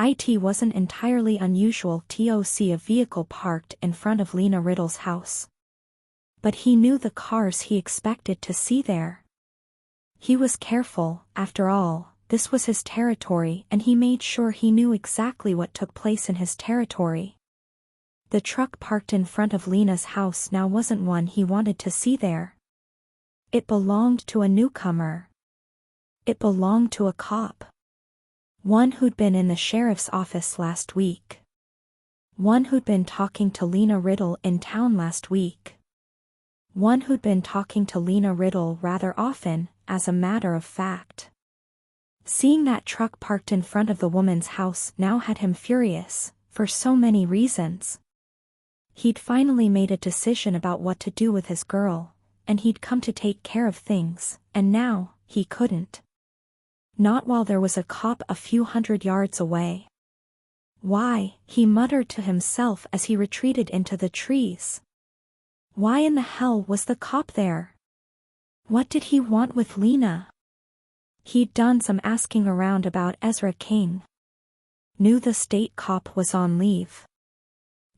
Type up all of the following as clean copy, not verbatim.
It wasn't entirely unusual to see a vehicle parked in front of Lena Riddle's house. But he knew the cars he expected to see there. He was careful, after all, this was his territory and he made sure he knew exactly what took place in his territory. The truck parked in front of Lena's house now wasn't one he wanted to see there. It belonged to a newcomer. It belonged to a cop. One who'd been in the sheriff's office last week. One who'd been talking to Lena Riddle in town last week. One who'd been talking to Lena Riddle rather often, as a matter of fact. Seeing that truck parked in front of the woman's house now had him furious, for so many reasons. He'd finally made a decision about what to do with his girl, and he'd come to take care of things, and now, he couldn't. Not while there was a cop a few hundred yards away. Why, he muttered to himself as he retreated into the trees. Why in the hell was the cop there? What did he want with Lena? He'd done some asking around about Ezra King. Knew the state cop was on leave.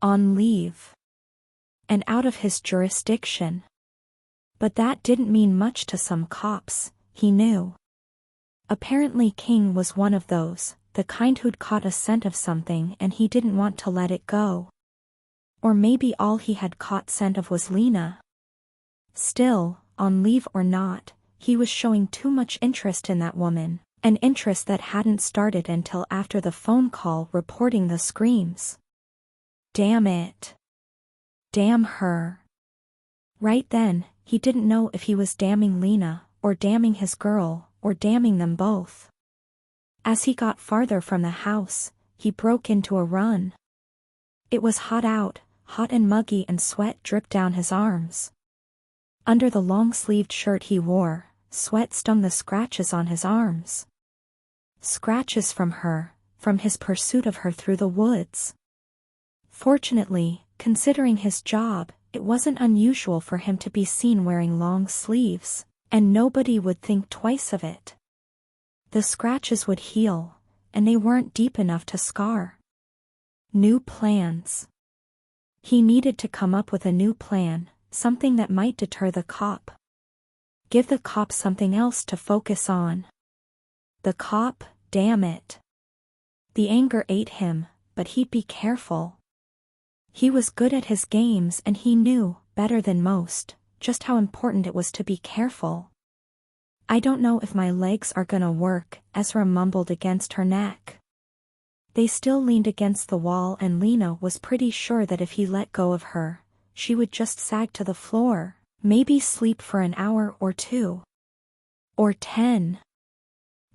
On leave. And out of his jurisdiction. But that didn't mean much to some cops, he knew. Apparently King was one of those, the kind who'd caught a scent of something and he didn't want to let it go. Or maybe all he had caught scent of was Lena. Still, on leave or not, he was showing too much interest in that woman, an interest that hadn't started until after the phone call reporting the screams. Damn it. Damn her. Right then, he didn't know if he was damning Lena, or damning his girl, or damning them both. As he got farther from the house, he broke into a run. It was hot out, hot and muggy, and sweat dripped down his arms. Under the long-sleeved shirt he wore, sweat stung the scratches on his arms. Scratches from her, from his pursuit of her through the woods. Fortunately, considering his job, it wasn't unusual for him to be seen wearing long sleeves, and nobody would think twice of it. The scratches would heal, and they weren't deep enough to scar. New plans. He needed to come up with a new plan, something that might deter the cop. Give the cop something else to focus on. The cop, damn it. The anger ate him, but he'd be careful. He was good at his games and he knew, better than most, just how important it was to be careful. I don't know if my legs are gonna work, Ezra mumbled against her neck. They still leaned against the wall and Lena was pretty sure that if he let go of her, she would just sag to the floor, maybe sleep for an hour or 2. Or 10.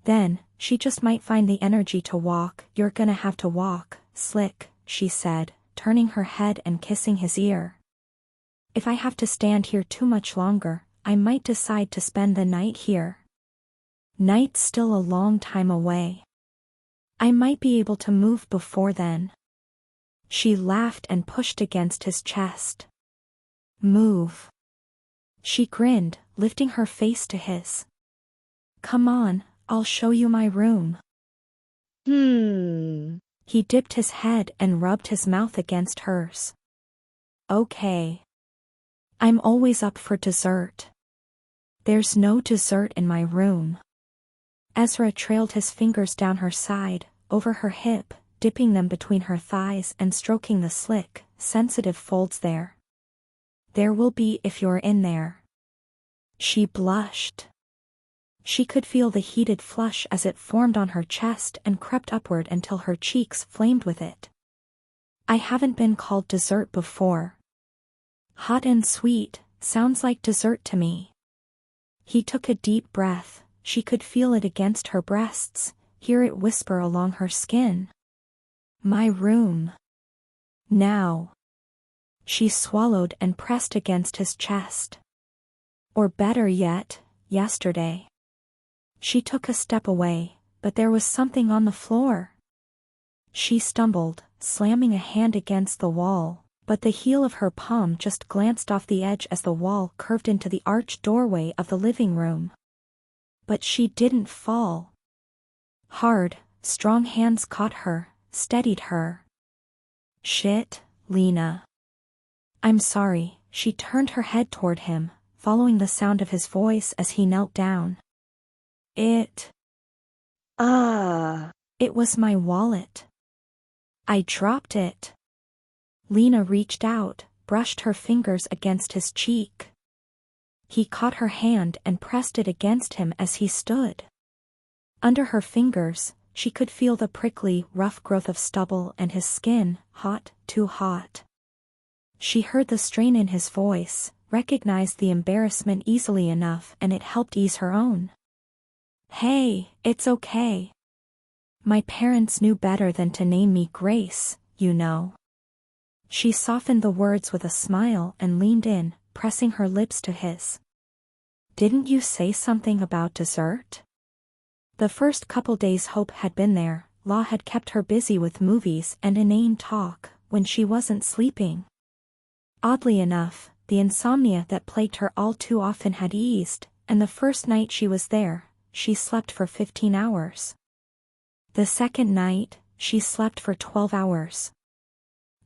Then, she just might find the energy to walk. You're gonna have to walk, Slick, she said, turning her head and kissing his ear. If I have to stand here too much longer, I might decide to spend the night here. Night's still a long time away. I might be able to move before then. She laughed and pushed against his chest. Move. She grinned, lifting her face to his. Come on, I'll show you my room. He dipped his head and rubbed his mouth against hers. Okay. I'm always up for dessert. There's no dessert in my room. Ezra trailed his fingers down her side, over her hip, dipping them between her thighs and stroking the slick, sensitive folds there. There will be if you're in there. She blushed. She could feel the heated flush as it formed on her chest and crept upward until her cheeks flamed with it. I haven't been called dessert before. Hot and sweet, sounds like dessert to me. He took a deep breath, she could feel it against her breasts, hear it whisper along her skin. My room. Now. She swallowed and pressed against his chest. Or better yet, yesterday. She took a step away, but there was something on the floor. She stumbled, slamming a hand against the wall, but the heel of her palm just glanced off the edge as the wall curved into the arched doorway of the living room. But she didn't fall. Hard, strong hands caught her, steadied her. "Shit, Lena. I'm sorry." She turned her head toward him, following the sound of his voice as he knelt down. It was my wallet. I dropped it." Lena reached out, brushed her fingers against his cheek. He caught her hand and pressed it against him as he stood. Under her fingers, she could feel the prickly, rough growth of stubble and his skin, hot, too hot. She heard the strain in his voice, recognized the embarrassment easily enough, and it helped ease her own. "Hey, it's okay. My parents knew better than to name me Grace, you know." She softened the words with a smile and leaned in, pressing her lips to his. "Didn't you say something about dessert?" The first couple days Hope had been there, Law had kept her busy with movies and inane talk, when she wasn't sleeping. Oddly enough, the insomnia that plagued her all too often had eased, and the first night she was there, she slept for 15 hours. The second night, she slept for 12 hours.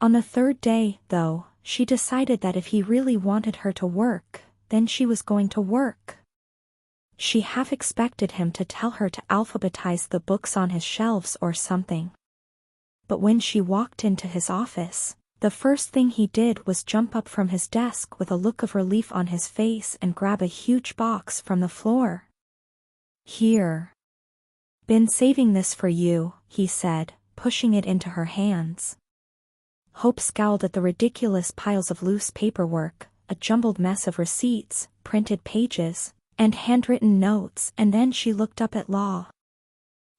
On the third day, though, she decided that if he really wanted her to work, then she was going to work. She half expected him to tell her to alphabetize the books on his shelves or something. But when she walked into his office, the first thing he did was jump up from his desk with a look of relief on his face and grab a huge box from the floor. "Here. Been saving this for you," he said, pushing it into her hands. Hope scowled at the ridiculous piles of loose paperwork, a jumbled mess of receipts, printed pages, and handwritten notes, and then she looked up at Law.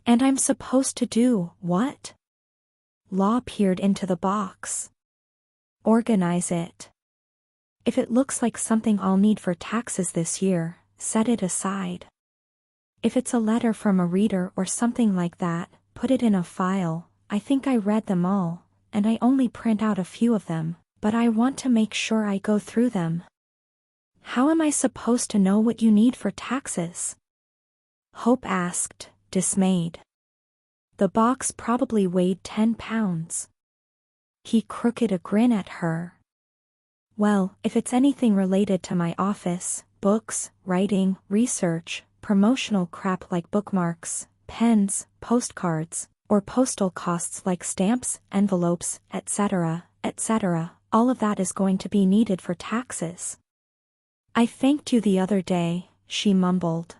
"And I'm supposed to do what?" Law peered into the box. "Organize it. If it looks like something I'll need for taxes this year, set it aside. If it's a letter from a reader or something like that, put it in a file. I think I read them all, and I only print out a few of them, but I want to make sure I go through them." "How am I supposed to know what you need for taxes?" Hope asked, dismayed. The box probably weighed 10 pounds. He crooked a grin at her. "Well, if it's anything related to my office, books, writing, research, promotional crap like bookmarks, pens, postcards, or postal costs like stamps, envelopes, etc., all of that is going to be needed for taxes." "I thanked you the other day," she mumbled.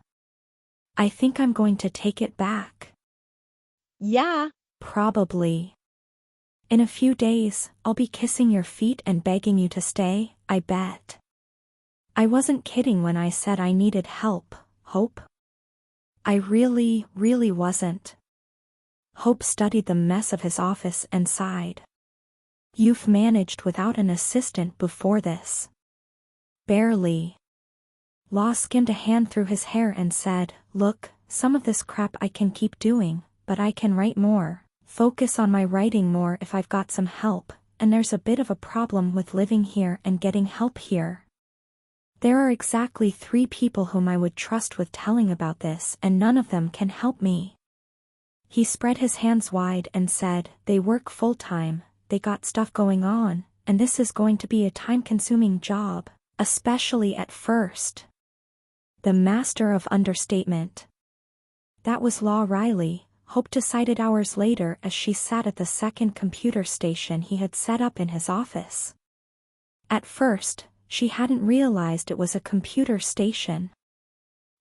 "I think I'm going to take it back." "Yeah. "Probably. In a few days, I'll be kissing your feet and begging you to stay, I bet." "I wasn't kidding when I said I needed help, Hope. I really wasn't." Hope studied the mess of his office and sighed. "You've managed without an assistant before this." "Barely." Law skimmed a hand through his hair and said, "Look, some of this crap I can keep doing, but I can write more, focus on my writing more if I've got some help, and there's a bit of a problem with living here and getting help here. There are exactly 3 people whom I would trust with telling about this, and none of them can help me." He spread his hands wide and said, "They work full-time, they got stuff going on, and this is going to be a time-consuming job, especially at first." The master of understatement. That was Law Riley, Hope decided hours later as she sat at the second computer station he had set up in his office. At first, she hadn't realized it was a computer station.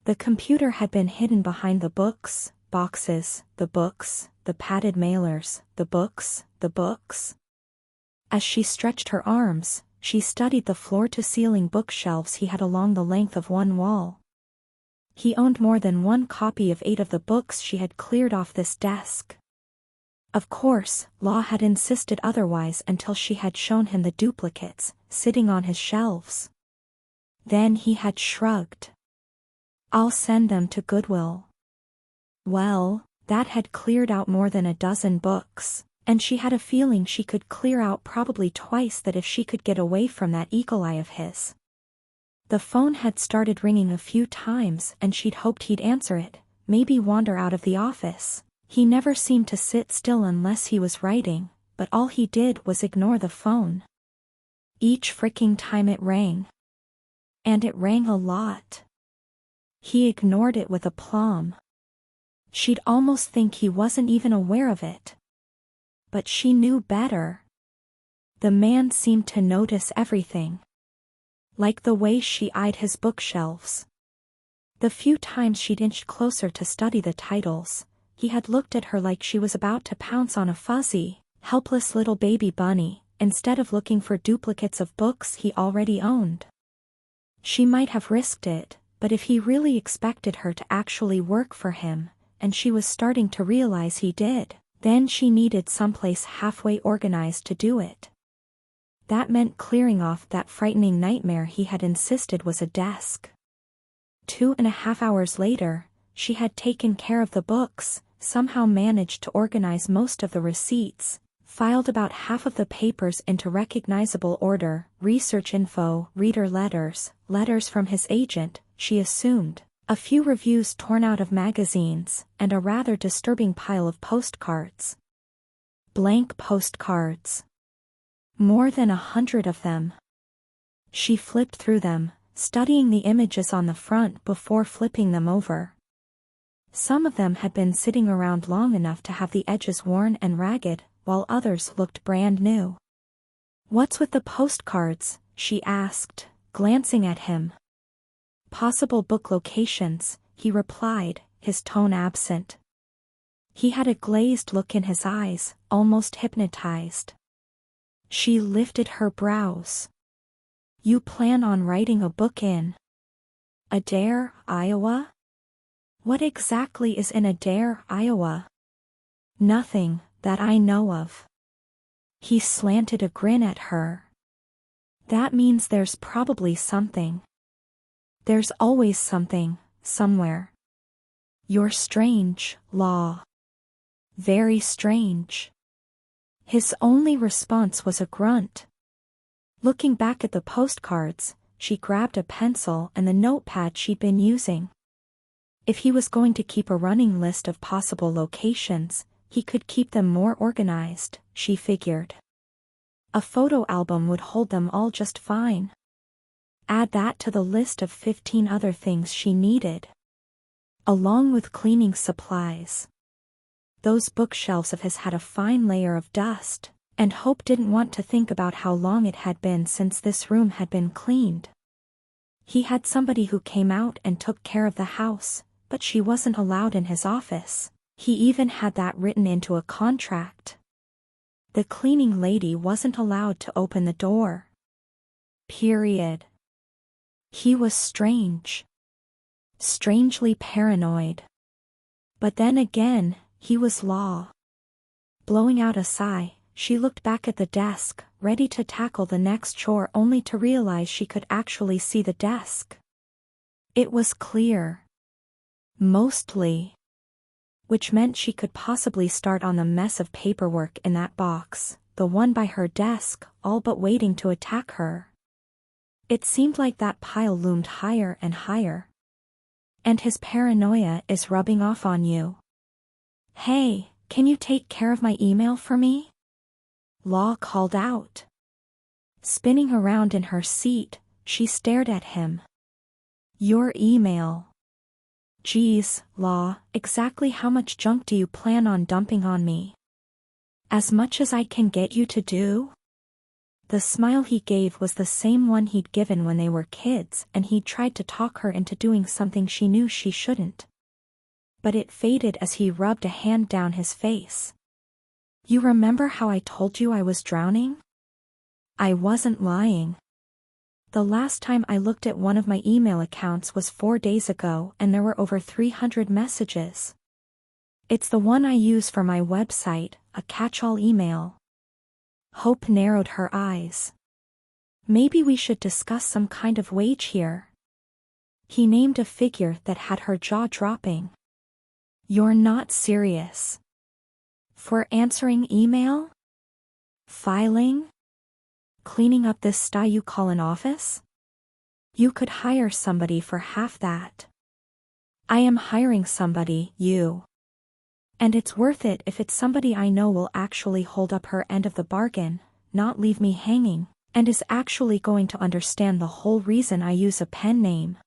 The computer had been hidden behind the books, boxes, the books, the padded mailers, the books. As she stretched her arms, she studied the floor-to-ceiling bookshelves he had along the length of one wall. He owned more than one copy of 8 of the books she had cleared off this desk. Of course, Law had insisted otherwise until she had shown him the duplicates, sitting on his shelves. Then he had shrugged. "I'll send them to Goodwill." Well, that had cleared out more than a dozen books, and she had a feeling she could clear out probably twice that if she could get away from that eagle eye of his. The phone had started ringing a few times and she'd hoped he'd answer it, maybe wander out of the office. He never seemed to sit still unless he was writing, but all he did was ignore the phone. Each freaking time it rang. And it rang a lot. He ignored it with aplomb. She'd almost think he wasn't even aware of it. But she knew better. The man seemed to notice everything. Like the way she eyed his bookshelves. The few times she'd inched closer to study the titles, he had looked at her like she was about to pounce on a fuzzy, helpless little baby bunny, instead of looking for duplicates of books he already owned. She might have risked it, but if he really expected her to actually work for him, and she was starting to realize he did, then she needed someplace halfway organized to do it. That meant clearing off that frightening nightmare he had insisted was a desk. 2.5 hours later, she had taken care of the books, somehow managed to organize most of the receipts, filed about half of the papers into recognizable order, research info, reader letters, letters from his agent, she assumed, a few reviews torn out of magazines, and a rather disturbing pile of postcards. Blank postcards. More than 100 of them. She flipped through them, studying the images on the front before flipping them over. Some of them had been sitting around long enough to have the edges worn and ragged, while others looked brand new. "What's with the postcards?" she asked, glancing at him. "Possible book locations," he replied, his tone absent. He had a glazed look in his eyes, almost hypnotized. She lifted her brows. "You plan on writing a book in Adair, Iowa? What exactly is in Adair, Iowa?" "Nothing, that I know of." He slanted a grin at her. "That means there's probably something. There's always something, somewhere. You're strange, Law. Very strange." His only response was a grunt. Looking back at the postcards, she grabbed a pencil and the notepad she'd been using. If he was going to keep a running list of possible locations, he could keep them more organized, she figured. A photo album would hold them all just fine. Add that to the list of 15 other things she needed. Along with cleaning supplies. Those bookshelves of his had a fine layer of dust, and Hope didn't want to think about how long it had been since this room had been cleaned. He had somebody who came out and took care of the house, but she wasn't allowed in his office. He even had that written into a contract. The cleaning lady wasn't allowed to open the door. Period. He was strange. Strangely paranoid. But then again, he was Law. Blowing out a sigh, she looked back at the desk, ready to tackle the next chore only to realize she could actually see the desk. It was clear. Mostly. Which meant she could possibly start on the mess of paperwork in that box, the one by her desk, all but waiting to attack her. It seemed like that pile loomed higher and higher. And his paranoia is rubbing off on you. "Hey, can you take care of my email for me?" Law called out. Spinning around in her seat, she stared at him. "Your email. Geez, Law, exactly how much junk do you plan on dumping on me?" "As much as I can get you to do?" The smile he gave was the same one he'd given when they were kids and he'd tried to talk her into doing something she knew she shouldn't. But it faded as he rubbed a hand down his face. "You remember how I told you I was drowning? I wasn't lying. The last time I looked at one of my email accounts was 4 days ago and there were over 300 messages. It's the one I use for my website, a catch-all email." Hope narrowed her eyes. "Maybe we should discuss some kind of wage here." He named a figure that had her jaw dropping. "You're not serious. For answering email? Filing? Cleaning up this style you call an office? You could hire somebody for half that." "I am hiring somebody, you." And it's worth it if it's somebody I know will actually hold up her end of the bargain, not leave me hanging, and is actually going to understand the whole reason I use a pen name.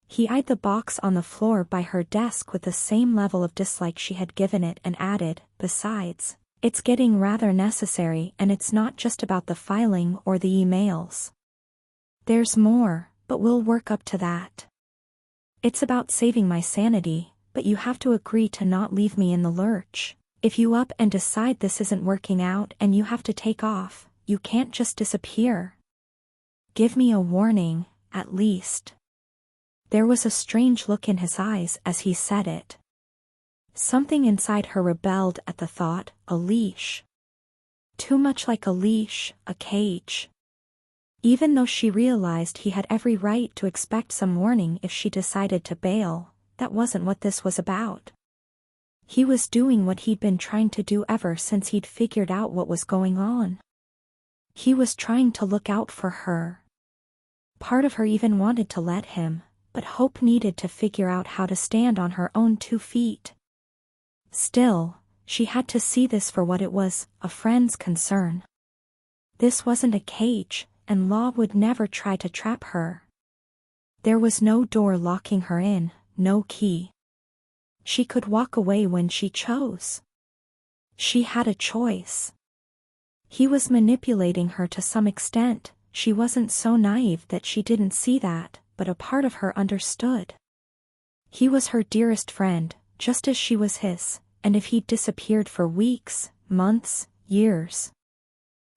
He eyed the box on the floor by her desk with the same level of dislike she had given it and added, besides, it's getting rather necessary and it's not just about the filing or the emails. There's more, but we'll work up to that. It's about saving my sanity, but you have to agree to not leave me in the lurch. If you up and decide this isn't working out and you have to take off, you can't just disappear. Give me a warning, at least. There was a strange look in his eyes as he said it. Something inside her rebelled at the thought, a leash. Too much like a leash, a cage. Even though she realized he had every right to expect some warning if she decided to bail, that wasn't what this was about. He was doing what he'd been trying to do ever since he'd figured out what was going on. He was trying to look out for her. Part of her even wanted to let him, but Hope needed to figure out how to stand on her own 2 feet. Still, she had to see this for what it was, a friend's concern. This wasn't a cage, and Law would never try to trap her. There was no door locking her in, no key. She could walk away when she chose. She had a choice. He was manipulating her to some extent. She wasn't so naive that she didn't see that, but a part of her understood. He was her dearest friend, just as she was his, and if he'd disappeared for weeks, months, years.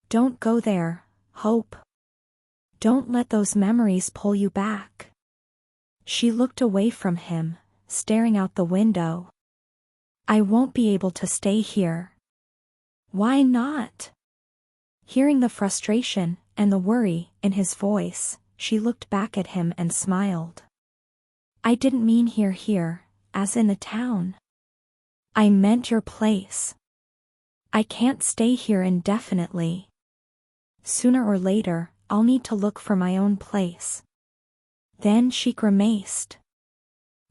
Don't go there, Hope. Don't let those memories pull you back. She looked away from him, staring out the window. I won't be able to stay here. Why not? Hearing the frustration and the worry in his voice, she looked back at him and smiled. I didn't mean here, as in the town. I meant your place. I can't stay here indefinitely. Sooner or later, I'll need to look for my own place. Then she grimaced.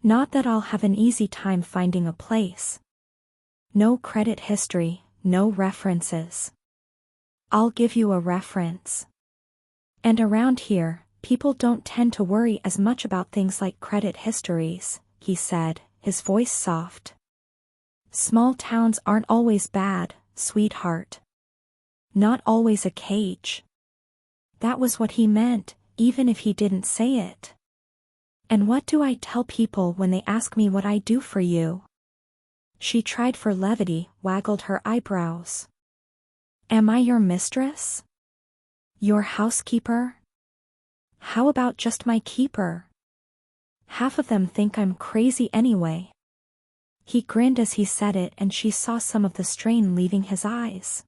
Not that I'll have an easy time finding a place. No credit history, no references. I'll give you a reference. And around here, people don't tend to worry as much about things like credit histories, he said, his voice soft. Small towns aren't always bad, sweetheart. Not always a cage. That was what he meant, even if he didn't say it. And what do I tell people when they ask me what I do for you? She tried for levity, waggled her eyebrows. Am I your mistress? Your housekeeper? How about just my keeper? Half of them think I'm crazy anyway. He grinned as he said it and she saw some of the strain leaving his eyes.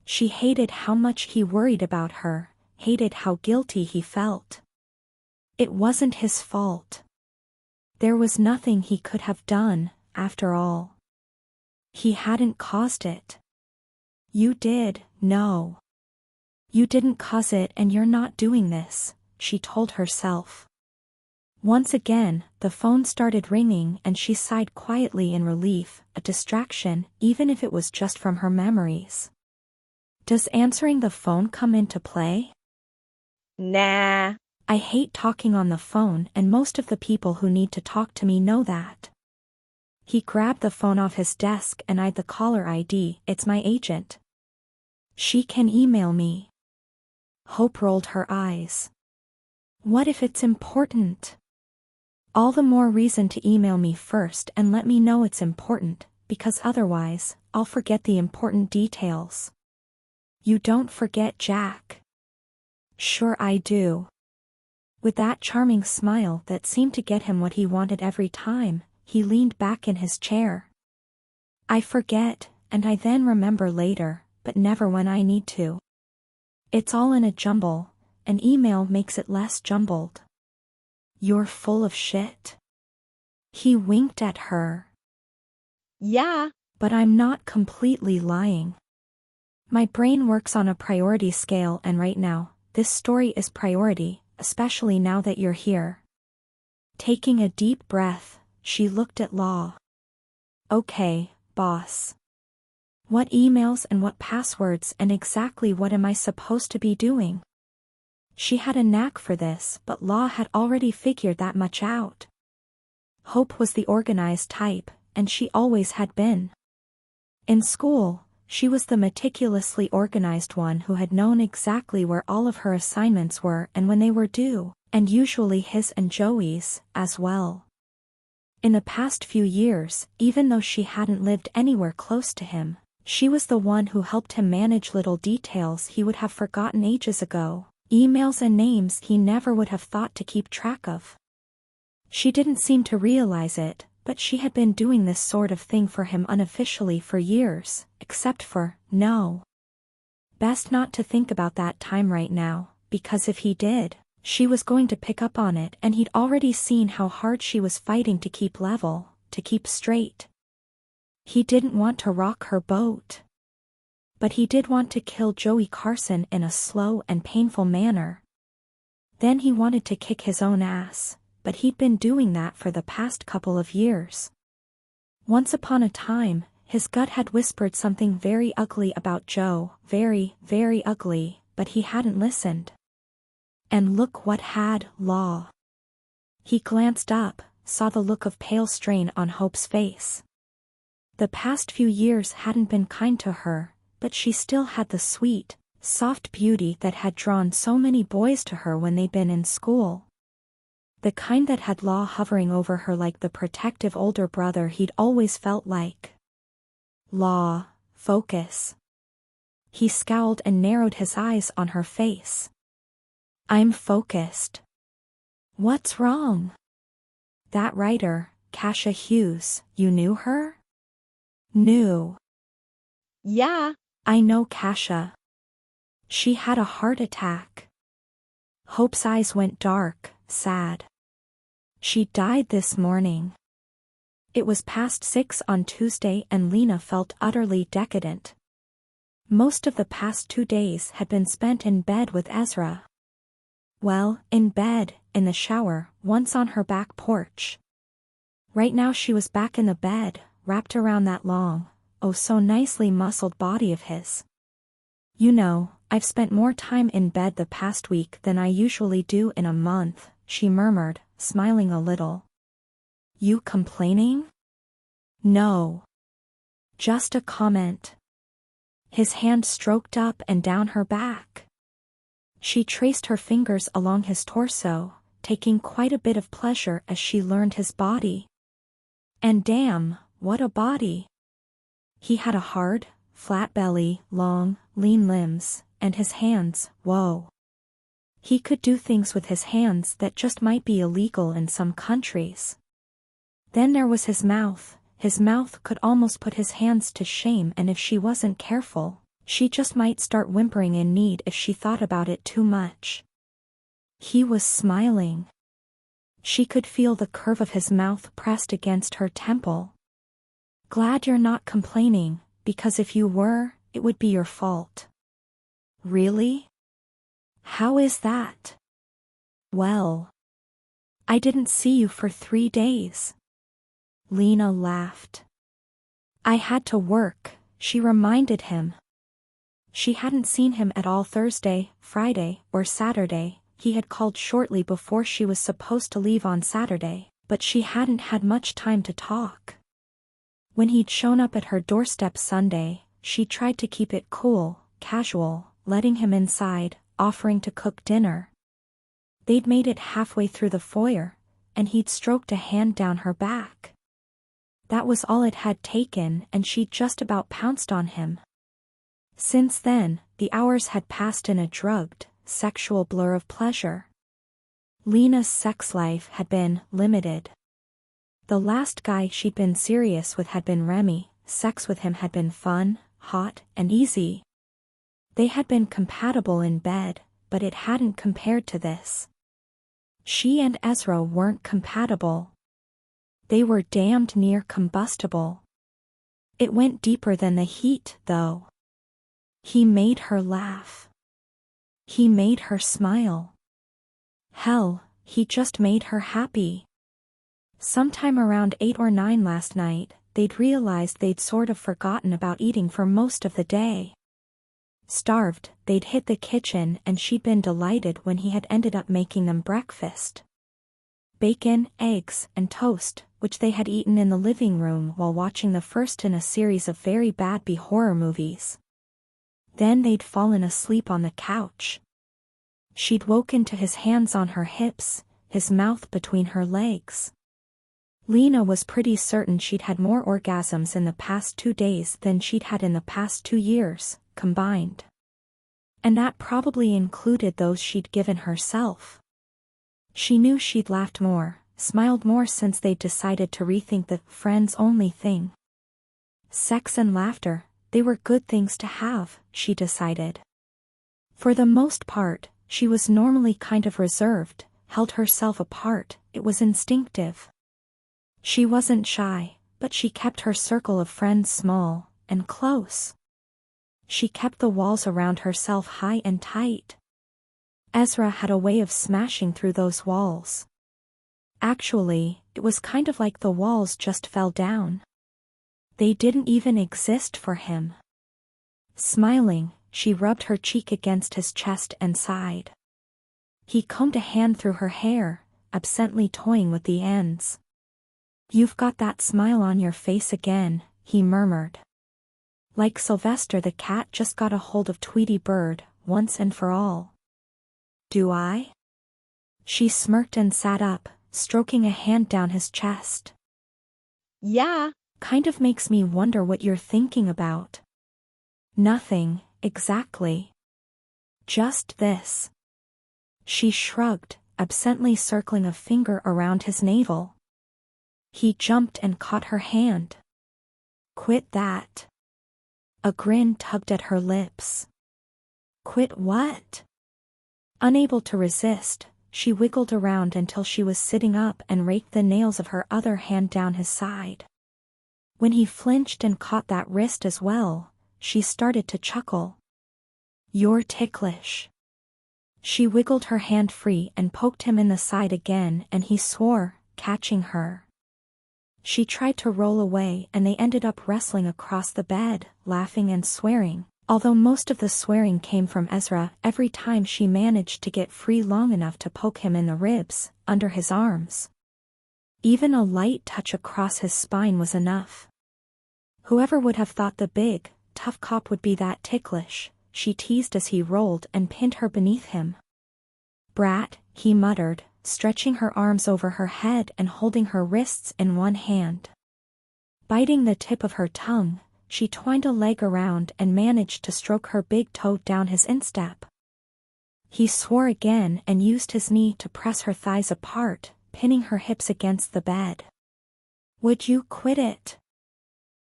She hated how much he worried about her, hated how guilty he felt. It wasn't his fault. There was nothing he could have done, after all. He hadn't caused it. You did, no. You didn't cause it and you're not doing this, she told herself. Once again, the phone started ringing and she sighed quietly in relief, a distraction, even if it was just from her memories. Does answering the phone come into play? Nah. I hate talking on the phone and most of the people who need to talk to me know that. He grabbed the phone off his desk and eyed the caller ID. It's my agent. She can email me. Hope rolled her eyes. What if it's important? All the more reason to email me first and let me know it's important, because otherwise, I'll forget the important details. You don't forget Jack. Sure I do. With that charming smile that seemed to get him what he wanted every time, he leaned back in his chair. I forget, and I then remember later, but never when I need to. It's all in a jumble. An email makes it less jumbled. You're full of shit. He winked at her. Yeah. But I'm not completely lying. My brain works on a priority scale and right now, this story is priority, especially now that you're here. Taking a deep breath, she looked at Law. Okay, boss. What emails and what passwords and exactly what am I supposed to be doing? She had a knack for this, but Law had already figured that much out. Hope was the organized type, and she always had been. In school, she was the meticulously organized one who had known exactly where all of her assignments were and when they were due, and usually his and Joey's, as well. In the past few years, even though she hadn't lived anywhere close to him, she was the one who helped him manage little details he would have forgotten ages ago, emails and names he never would have thought to keep track of. She didn't seem to realize it, but she had been doing this sort of thing for him unofficially for years, except for, no. Best not to think about that time right now, because if he did, she was going to pick up on it and he'd already seen how hard she was fighting to keep level, to keep straight. He didn't want to rock her boat. But he did want to kill Joey Carson in a slow and painful manner. Then he wanted to kick his own ass, but he'd been doing that for the past couple of years. Once upon a time, his gut had whispered something very ugly about Joe, very, very ugly, but he hadn't listened. And look what had, Law. He glanced up, saw the look of pale strain on Hope's face. The past few years hadn't been kind to her, but she still had the sweet, soft beauty that had drawn so many boys to her when they'd been in school. The kind that had Law hovering over her like the protective older brother he'd always felt like. Law, focus. He scowled and narrowed his eyes on her face. I'm focused. What's wrong? That writer, Kasha Hughes, you knew her? Knew. Yeah. I know Kasha. She had a heart attack. Hope's eyes went dark, sad. She died this morning. It was past 6 on Tuesday and Lena felt utterly decadent. Most of the past 2 days had been spent in bed with Ezra. Well, in bed, in the shower, once on her back porch. Right now she was back in the bed, wrapped around that long, oh so nicely muscled body of his. You know, I've spent more time in bed the past week than I usually do in a month, she murmured, smiling a little. You complaining? No. Just a comment. His hand stroked up and down her back. She traced her fingers along his torso, taking quite a bit of pleasure as she learned his body. And damn, what a body. He had a hard, flat belly, long, lean limbs, and his hands, whoa. He could do things with his hands that just might be illegal in some countries. Then there was his mouth could almost put his hands to shame, and if she wasn't careful, she just might start whimpering in need if she thought about it too much. He was smiling. She could feel the curve of his mouth pressed against her temple. Glad you're not complaining, because if you were, it would be your fault. Really? How is that? Well, I didn't see you for 3 days. Lena laughed. I had to work, she reminded him. She hadn't seen him at all Thursday, Friday, or Saturday. He had called shortly before she was supposed to leave on Saturday, but she hadn't had much time to talk. When he'd shown up at her doorstep Sunday, she tried to keep it cool, casual, letting him inside, offering to cook dinner. They'd made it halfway through the foyer, and he'd stroked a hand down her back. That was all it had taken, and she'd just about pounced on him. Since then, the hours had passed in a drugged, sexual blur of pleasure. Lena's sex life had been limited. The last guy she'd been serious with had been Remy. Sex with him had been fun, hot, and easy. They had been compatible in bed, but it hadn't compared to this. She and Ezra weren't compatible. They were damned near combustible. It went deeper than the heat, though. He made her laugh. He made her smile. Hell, he just made her happy. Sometime around 8 or 9 last night, they'd realized they'd sort of forgotten about eating for most of the day. Starved, they'd hit the kitchen and she'd been delighted when he had ended up making them breakfast. Bacon, eggs, and toast, which they had eaten in the living room while watching the first in a series of very bad B-horror movies. Then they'd fallen asleep on the couch. She'd woken to his hands on her hips, his mouth between her legs. Lena was pretty certain she'd had more orgasms in the past 2 days than she'd had in the past 2 years, combined. And that probably included those she'd given herself. She knew she'd laughed more, smiled more since they'd decided to rethink the friends-only thing. Sex and laughter, they were good things to have, she decided. For the most part, she was normally kind of reserved, held herself apart, it was instinctive. She wasn't shy, but she kept her circle of friends small and close. She kept the walls around herself high and tight. Ezra had a way of smashing through those walls. Actually, it was kind of like the walls just fell down. They didn't even exist for him. Smiling, she rubbed her cheek against his chest and sighed. He combed a hand through her hair, absently toying with the ends. "You've got that smile on your face again," he murmured. "Like Sylvester the cat just got a hold of Tweety Bird, once and for all." "Do I?" She smirked and sat up, stroking a hand down his chest. Yeah. "Kind of makes me wonder what you're thinking about." "Nothing, exactly. Just this." She shrugged, absently circling a finger around his navel. He jumped and caught her hand. "Quit that." A grin tugged at her lips. "Quit what?" Unable to resist, she wiggled around until she was sitting up and raked the nails of her other hand down his side. When he flinched and caught that wrist as well, she started to chuckle. "You're ticklish." She wiggled her hand free and poked him in the side again, and he swore, catching her. She tried to roll away and they ended up wrestling across the bed, laughing and swearing, although most of the swearing came from Ezra every time she managed to get free long enough to poke him in the ribs, under his arms. Even a light touch across his spine was enough. Whoever would have thought the big, tough cop would be that ticklish, she teased as he rolled and pinned her beneath him. "Brat," he muttered, stretching her arms over her head and holding her wrists in one hand. Biting the tip of her tongue, she twined a leg around and managed to stroke her big toe down his instep. He swore again and used his knee to press her thighs apart, pinning her hips against the bed. "Would you quit it?"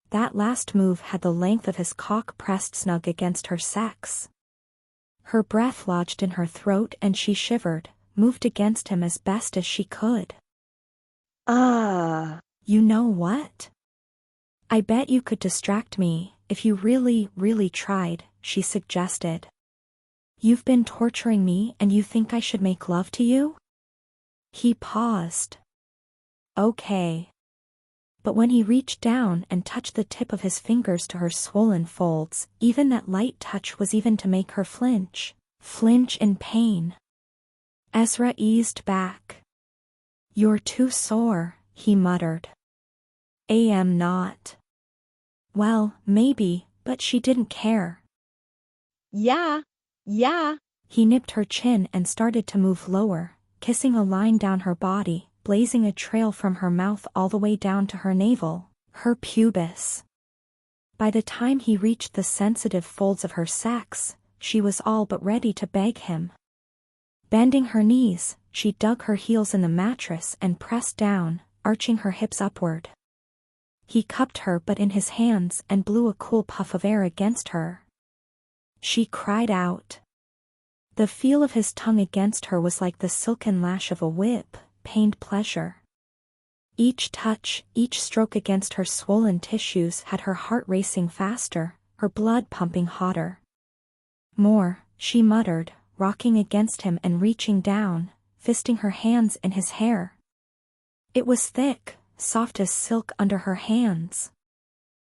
That last move had the length of his cock pressed snug against her sex. Her breath lodged in her throat and she shivered, moved against him as best as she could. You know what? I bet you could distract me, if you really, really tried," she suggested. "You've been torturing me and you think I should make love to you?" He paused. "Okay." But when he reached down and touched the tip of his fingers to her swollen folds, even that light touch was even to make her flinch in pain. Ezra eased back. "You're too sore," he muttered. "Am not." Well, maybe, but she didn't care. Yeah. He nipped her chin and started to move lower, kissing a line down her body, blazing a trail from her mouth all the way down to her navel, her pubis. By the time he reached the sensitive folds of her sex, she was all but ready to beg him. Bending her knees, she dug her heels in the mattress and pressed down, arching her hips upward. He cupped her butt in his hands and blew a cool puff of air against her. She cried out. The feel of his tongue against her was like the silken lash of a whip, pained pleasure. Each touch, each stroke against her swollen tissues had her heart racing faster, her blood pumping hotter. "More," she muttered, rocking against him and reaching down, fisting her hands in his hair. It was thick, soft as silk under her hands.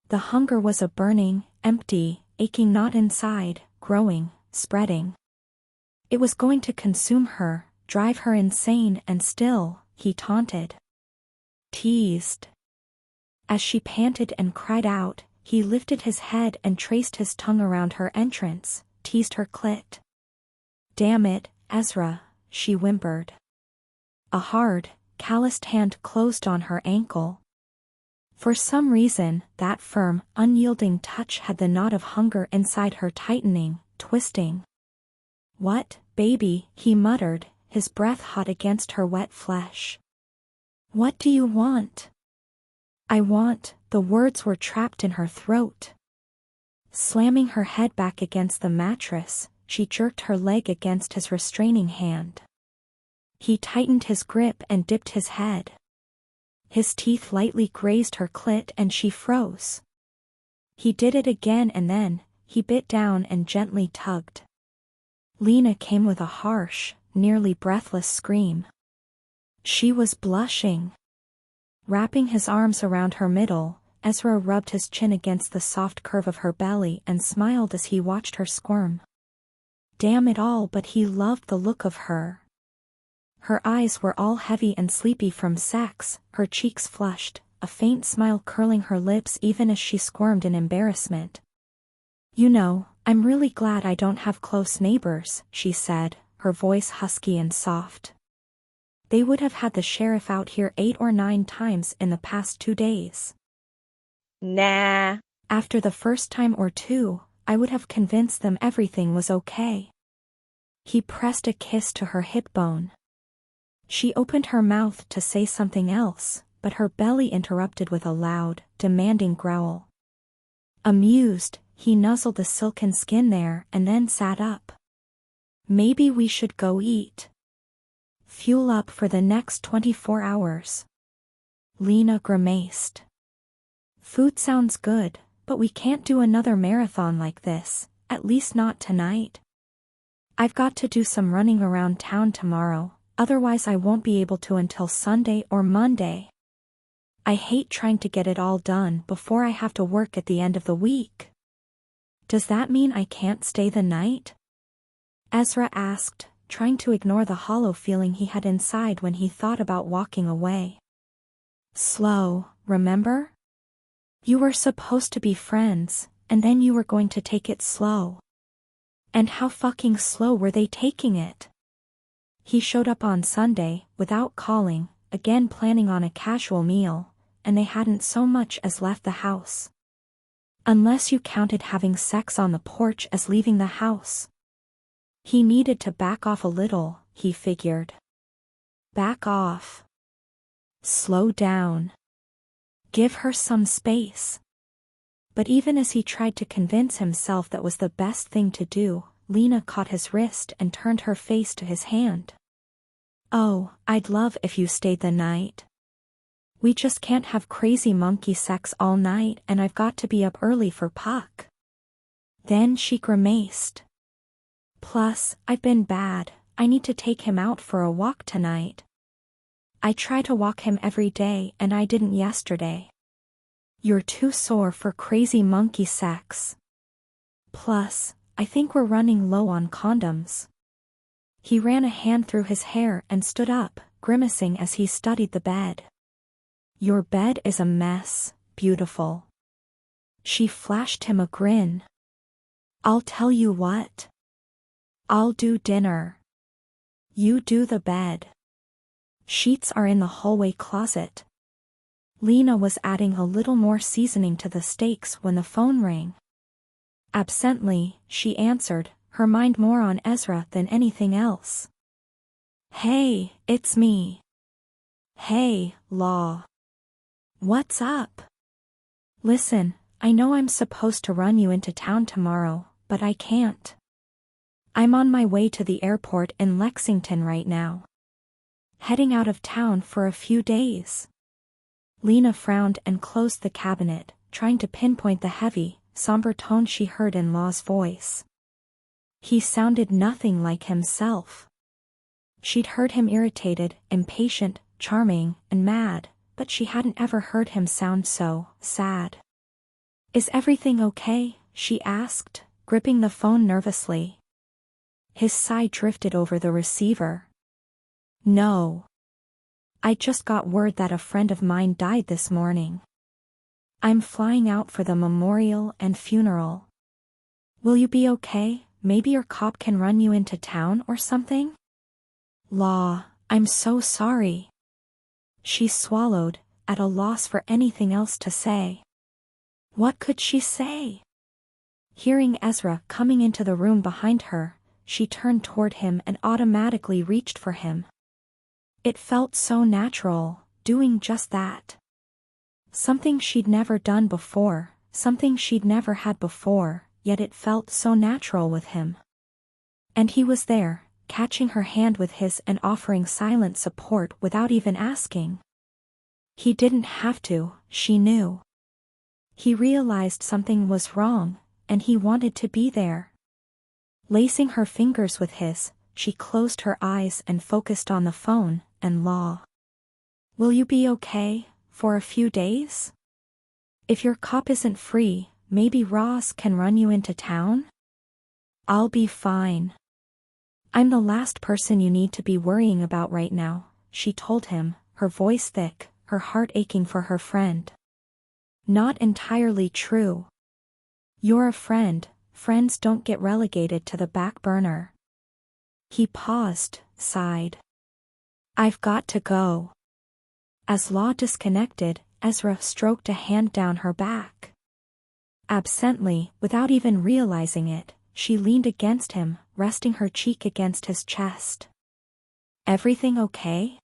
The hunger was a burning, empty, aching knot inside, growing, spreading. It was going to consume her, drive her insane, and still, he taunted. Teased. As she panted and cried out, he lifted his head and traced his tongue around her entrance, teased her clit. Damn it, Ezra, she whimpered. A hard, calloused hand closed on her ankle. For some reason, that firm, unyielding touch had the knot of hunger inside her tightening, twisting. What, baby, he muttered, his breath hot against her wet flesh. What do you want? I want, the words were trapped in her throat. Slamming her head back against the mattress, she jerked her leg against his restraining hand. He tightened his grip and dipped his head. His teeth lightly grazed her clit and she froze. He did it again and then, he bit down and gently tugged. Lena came with a harsh, nearly breathless scream. She was blushing. Wrapping his arms around her middle, Ezra rubbed his chin against the soft curve of her belly and smiled as he watched her squirm. Damn it all, but he loved the look of her. Her eyes were all heavy and sleepy from sex, her cheeks flushed, a faint smile curling her lips even as she squirmed in embarrassment. You know, I'm really glad I don't have close neighbors, she said, her voice husky and soft. They would have had the sheriff out here 8 or 9 times in the past 2 days. Nah. After the first time or two, I would have convinced them everything was okay. He pressed a kiss to her hip bone. She opened her mouth to say something else, but her belly interrupted with a loud, demanding growl. Amused, he nuzzled the silken skin there and then sat up. Maybe we should go eat. Fuel up for the next 24 hours. Lena grimaced. Food sounds good, but we can't do another marathon like this, at least not tonight. I've got to do some running around town tomorrow, otherwise I won't be able to until Sunday or Monday. I hate trying to get it all done before I have to work at the end of the week. Does that mean I can't stay the night? Ezra asked, trying to ignore the hollow feeling he had inside when he thought about walking away. Slow, remember? You were supposed to be friends, and then you were going to take it slow. And how fucking slow were they taking it? He showed up on Sunday, without calling, again planning on a casual meal, and they hadn't so much as left the house. Unless you counted having sex on the porch as leaving the house. He needed to back off a little, he figured. Back off. Slow down. Give her some space. But even as he tried to convince himself that was the best thing to do, Lena caught his wrist and turned her face to his hand. Oh, I'd love if you stayed the night. We just can't have crazy monkey sex all night and I've got to be up early for Puck. Then she grimaced. Plus, I've been bad, I need to take him out for a walk tonight. I try to walk him every day and I didn't yesterday. You're too sore for crazy monkey sex. Plus, I think we're running low on condoms. He ran a hand through his hair and stood up, grimacing as he studied the bed. Your bed is a mess, beautiful. She flashed him a grin. I'll tell you what. I'll do dinner. You do the bed. Sheets are in the hallway closet. Lena was adding a little more seasoning to the steaks when the phone rang. Absently, she answered, her mind more on Ezra than anything else. Hey, it's me. Hey, Law. What's up? Listen, I know I'm supposed to run you into town tomorrow, but I can't. I'm on my way to the airport in Lexington right now. Heading out of town for a few days. Lena frowned and closed the cabinet, trying to pinpoint the heavy, somber tone she heard in Law's voice. He sounded nothing like himself. She'd heard him irritated, impatient, charming, and mad, but she hadn't ever heard him sound so sad. Is everything okay? She asked, gripping the phone nervously. His sigh drifted over the receiver. No. I just got word that a friend of mine died this morning. I'm flying out for the memorial and funeral. Will you be okay? Maybe your cop can run you into town or something? Law, I'm so sorry. She swallowed, at a loss for anything else to say. What could she say? Hearing Ezra coming into the room behind her, she turned toward him and automatically reached for him. It felt so natural, doing just that. Something she'd never done before, something she'd never had before, yet it felt so natural with him. And he was there, catching her hand with his and offering silent support without even asking. He didn't have to, she knew. He realized something was wrong, and he wanted to be there. Lacing her fingers with his, she closed her eyes and focused on the phone, and Law. Will you be okay, for a few days? If your cop isn't free, maybe Ross can run you into town? I'll be fine. I'm the last person you need to be worrying about right now, she told him, her voice thick, her heart aching for her friend. Not entirely true. You're a friend, friends don't get relegated to the back burner. He paused, sighed. I've got to go. As Law disconnected, Ezra stroked a hand down her back. Absently, without even realizing it, she leaned against him, resting her cheek against his chest. Everything okay?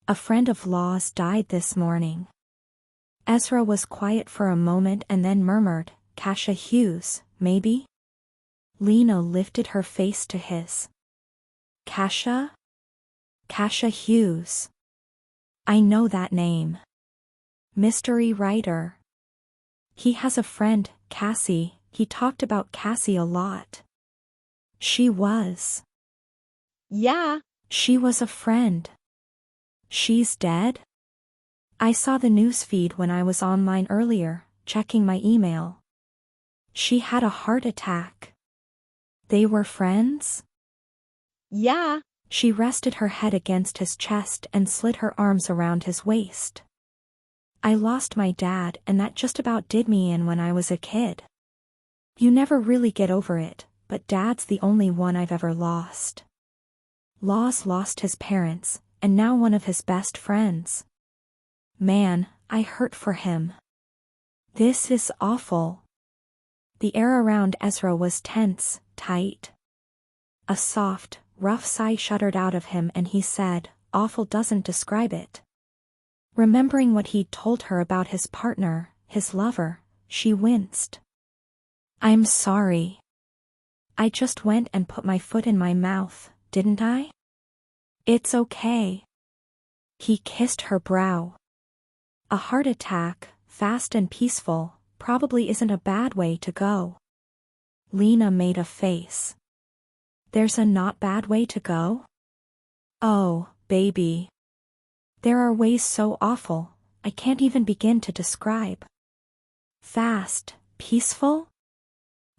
A friend of Law's died this morning. Ezra was quiet for a moment and then murmured, Kasha Hughes, maybe? Lena lifted her face to his. Kasha? Kasha Hughes. I know that name. Mystery writer. He has a friend, Cassie, he talked about Cassie a lot. She was. Yeah. She was a friend. She's dead? I saw the news feed when I was online earlier, checking my email. She had a heart attack. They were friends? Yeah. She rested her head against his chest and slid her arms around his waist. I lost my dad and that just about did me in when I was a kid. You never really get over it, but Dad's the only one I've ever lost. Law's lost his parents, and now one of his best friends. Man, I hurt for him. This is awful. The air around Ezra was tense, tight. A soft, rough sigh shuddered out of him and he said, awful doesn't describe it. Remembering what he'd told her about his partner, his lover, she winced. I'm sorry. I just went and put my foot in my mouth, didn't I? It's okay. He kissed her brow. A heart attack, fast and peaceful, probably isn't a bad way to go. Lena made a face. There's a not bad way to go? Oh, baby. There are ways so awful, I can't even begin to describe. Fast, peaceful?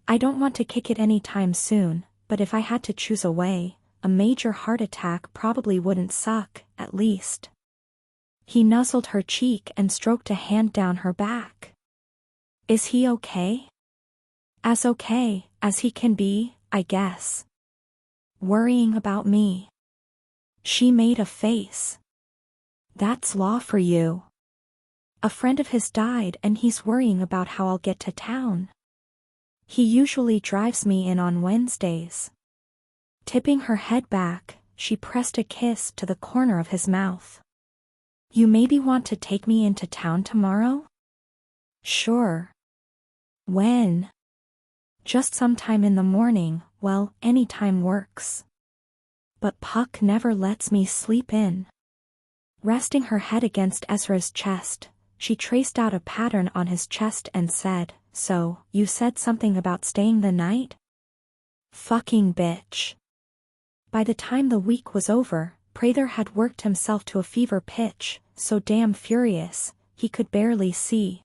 I don't want to kick it anytime soon, but if I had to choose a way, a major heart attack probably wouldn't suck, at least. He nuzzled her cheek and stroked a hand down her back. Is he okay? As okay as he can be, I guess. Worrying about me. She made a face. That's Law for you. A friend of his died and he's worrying about how I'll get to town. He usually drives me in on Wednesdays. Tipping her head back, she pressed a kiss to the corner of his mouth. You maybe want to take me into town tomorrow? Sure. When? Just sometime in the morning, well, any time works. But Puck never lets me sleep in. Resting her head against Ezra's chest, she traced out a pattern on his chest and said, so, you said something about staying the night? Fucking bitch. By the time the week was over, Prather had worked himself to a fever pitch, so damn furious, he could barely see.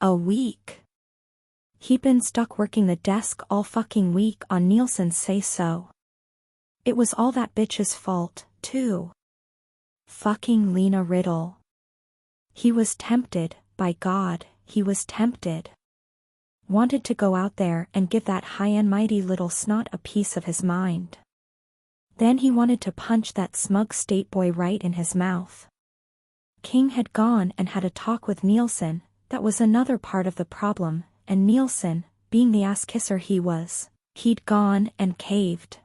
A week. He'd been stuck working the desk all fucking week on Nielsen's say-so. It was all that bitch's fault, too. Fucking Lena Riddle. He was tempted, by God, he was tempted. Wanted to go out there and give that high and mighty little snot a piece of his mind. Then he wanted to punch that smug state boy right in his mouth. King had gone and had a talk with Nielsen. That was another part of the problem, and Nielsen, being the ass-kisser he was, he'd gone and caved.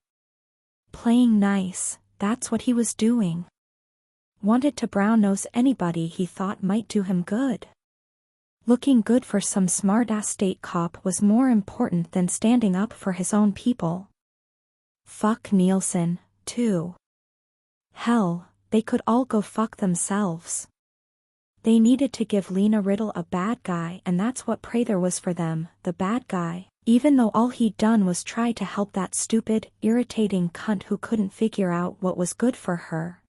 Playing nice, that's what he was doing. Wanted to brown-nose anybody he thought might do him good. Looking good for some smart-ass state cop was more important than standing up for his own people. Fuck Nielsen, too. Hell, they could all go fuck themselves. They needed to give Lena Riddle a bad guy, and that's what Prather was for them, the bad guy, even though all he'd done was try to help that stupid, irritating cunt who couldn't figure out what was good for her.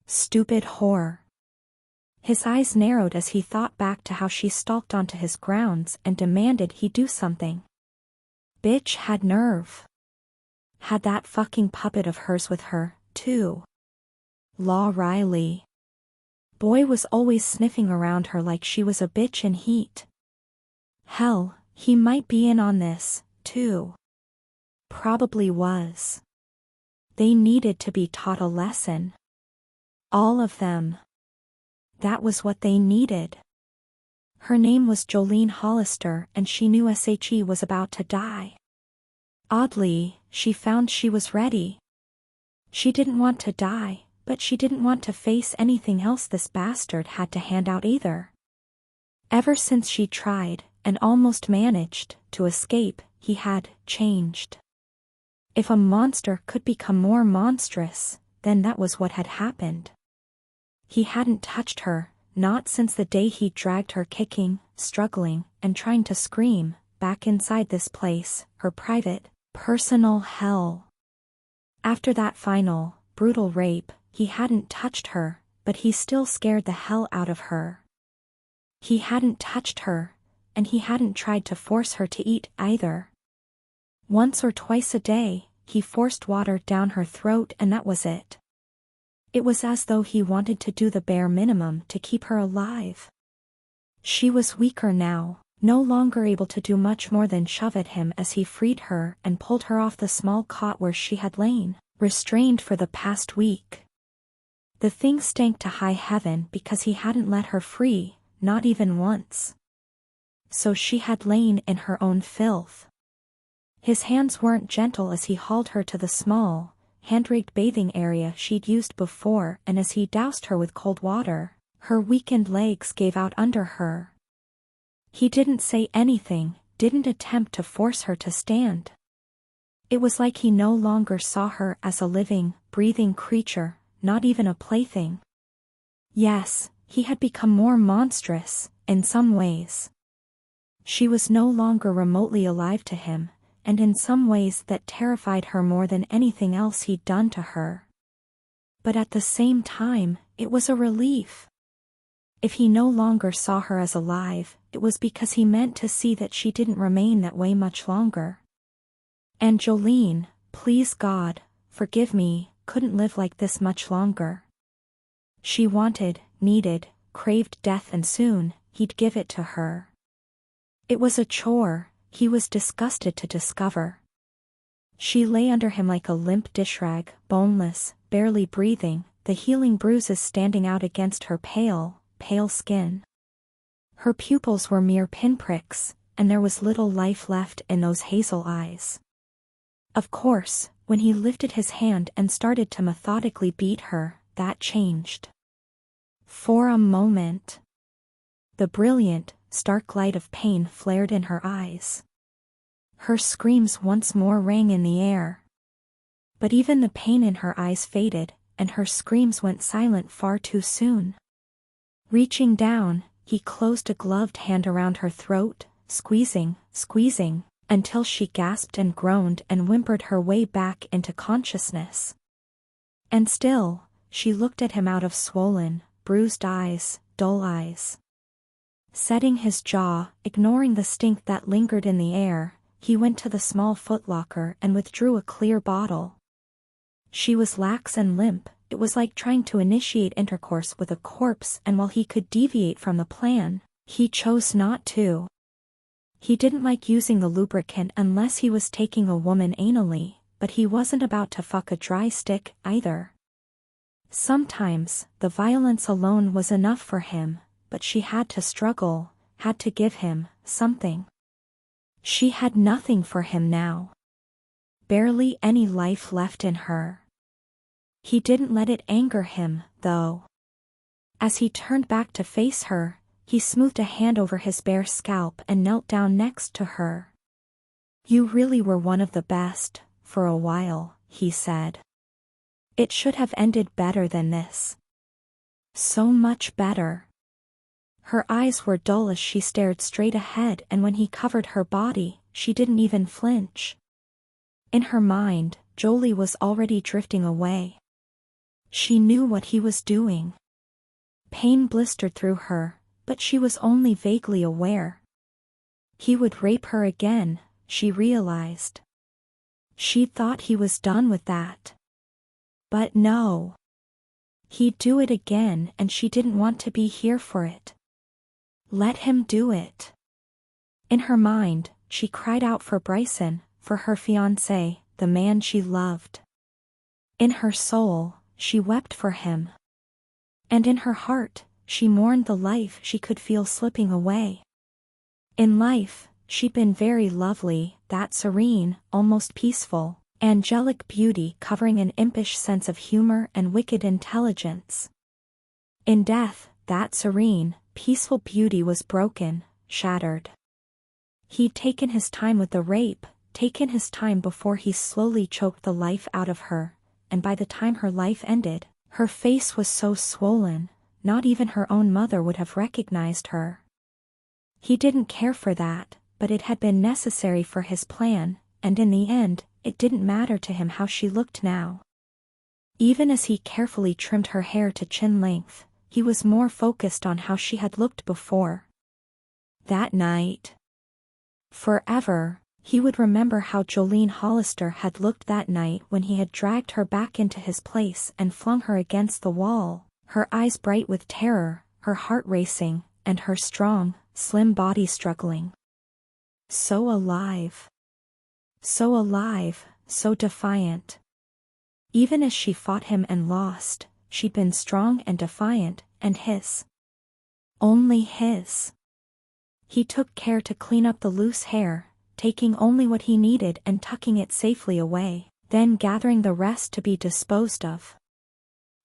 Stupid whore. His eyes narrowed as he thought back to how she stalked onto his grounds and demanded he do something. Bitch had nerve. Had that fucking puppet of hers with her, too. Law Riley. Boy was always sniffing around her like she was a bitch in heat. Hell, he might be in on this, too. Probably was. They needed to be taught a lesson. All of them. That was what they needed. Her name was Jolene Hollister, and she knew SHE was about to die. Oddly, she found she was ready. She didn't want to die, but she didn't want to face anything else this bastard had to hand out either. Ever since she tried, and almost managed, to escape, he had changed. If a monster could become more monstrous, then that was what had happened. He hadn't touched her, not since the day he dragged her kicking, struggling, and trying to scream, back inside this place, her private, personal hell. After that final, brutal rape, he hadn't touched her, but he still scared the hell out of her. He hadn't touched her, and he hadn't tried to force her to eat either. Once or twice a day, he forced water down her throat, and that was it. It was as though he wanted to do the bare minimum to keep her alive. She was weaker now, no longer able to do much more than shove at him as he freed her and pulled her off the small cot where she had lain, restrained for the past week. The thing stank to high heaven because he hadn't let her free, not even once. So she had lain in her own filth. His hands weren't gentle as he hauled her to the small, hand-rigged bathing area she'd used before, and as he doused her with cold water, her weakened legs gave out under her. He didn't say anything, didn't attempt to force her to stand. It was like he no longer saw her as a living, breathing creature, not even a plaything. Yes, he had become more monstrous, in some ways. She was no longer remotely alive to him, and in some ways that terrified her more than anything else he'd done to her. But at the same time, it was a relief. If he no longer saw her as alive, it was because he meant to see that she didn't remain that way much longer. And Jolene, please God, forgive me, couldn't live like this much longer. She wanted, needed, craved death, and soon, he'd give it to her. It was a chore, he was disgusted to discover. She lay under him like a limp dish rag, boneless, barely breathing, the healing bruises standing out against her pale, pale skin. Her pupils were mere pinpricks, and there was little life left in those hazel eyes. Of course, when he lifted his hand and started to methodically beat her, that changed. For a moment, the brilliant, stark light of pain flared in her eyes. Her screams once more rang in the air. But even the pain in her eyes faded, and her screams went silent far too soon. Reaching down, he closed a gloved hand around her throat, squeezing, until she gasped and groaned and whimpered her way back into consciousness. And still, she looked at him out of swollen, bruised eyes, dull eyes. Setting his jaw, ignoring the stink that lingered in the air, he went to the small footlocker and withdrew a clear bottle. She was lax and limp. It was like trying to initiate intercourse with a corpse, and while he could deviate from the plan, he chose not to. He didn't like using the lubricant unless he was taking a woman anally, but he wasn't about to fuck a dry stick, either. Sometimes, the violence alone was enough for him, but she had to struggle, had to give him something. She had nothing for him now. Barely any life left in her. He didn't let it anger him, though. As he turned back to face her, he smoothed a hand over his bare scalp and knelt down next to her. "You really were one of the best, for a while," he said. "It should have ended better than this. So much better." Her eyes were dull as she stared straight ahead, and when he covered her body, she didn't even flinch. In her mind, Jolie was already drifting away. She knew what he was doing. Pain blistered through her, but she was only vaguely aware. He would rape her again, she realized. She thought he was done with that. But no. He'd do it again, and she didn't want to be here for it. Let him do it. In her mind, she cried out for Bryson, for her fiancé, the man she loved. In her soul, she wept for him. And in her heart, she mourned the life she could feel slipping away. In life, she'd been very lovely, that serene, almost peaceful, angelic beauty covering an impish sense of humor and wicked intelligence. In death, that serene, peaceful beauty was broken, shattered. He'd taken his time with the rape, taken his time before he slowly choked the life out of her, and by the time her life ended, her face was so swollen, not even her own mother would have recognized her. He didn't care for that, but it had been necessary for his plan, and in the end, it didn't matter to him how she looked now. Even as he carefully trimmed her hair to chin length, he was more focused on how she had looked before. That night. Forever, he would remember how Jolene Hollister had looked that night when he had dragged her back into his place and flung her against the wall, her eyes bright with terror, her heart racing, and her strong, slim body struggling. So alive. So alive, so defiant. Even as she fought him and lost, she'd been strong and defiant, and his. Only his. He took care to clean up the loose hair, taking only what he needed and tucking it safely away, then gathering the rest to be disposed of.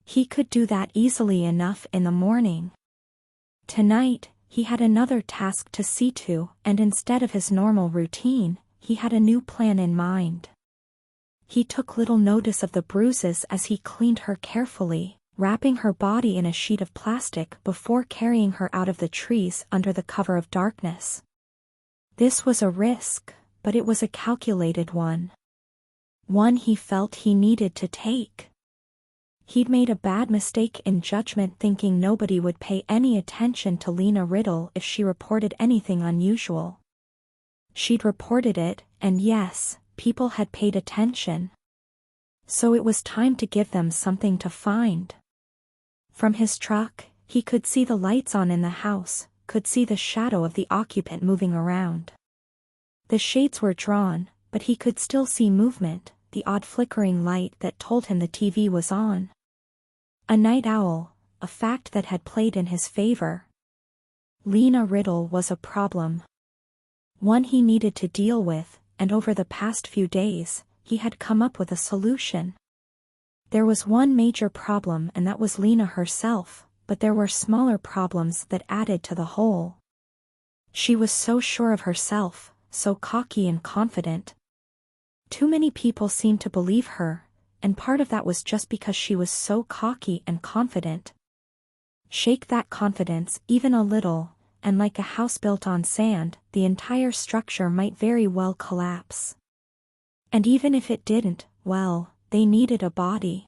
He could do that easily enough in the morning. Tonight, he had another task to see to, and instead of his normal routine, he had a new plan in mind. He took little notice of the bruises as he cleaned her carefully, wrapping her body in a sheet of plastic before carrying her out of the trees under the cover of darkness. This was a risk, but it was a calculated one. One he felt he needed to take. He'd made a bad mistake in judgment, thinking nobody would pay any attention to Lena Riddle if she reported anything unusual. She'd reported it, and yes, people had paid attention. So it was time to give them something to find. From his truck, he could see the lights on in the house, could see the shadow of the occupant moving around. The shades were drawn, but he could still see movement, the odd flickering light that told him the TV was on. A night owl, a fact that had played in his favor. Lena Riddle was a problem. One he needed to deal with, and over the past few days, he had come up with a solution. There was one major problem, and that was Lena herself, but there were smaller problems that added to the whole. She was so sure of herself, so cocky and confident. Too many people seemed to believe her, and part of that was just because she was so cocky and confident. Shake that confidence even a little, and like a house built on sand, the entire structure might very well collapse. And even if it didn't, well, they needed a body.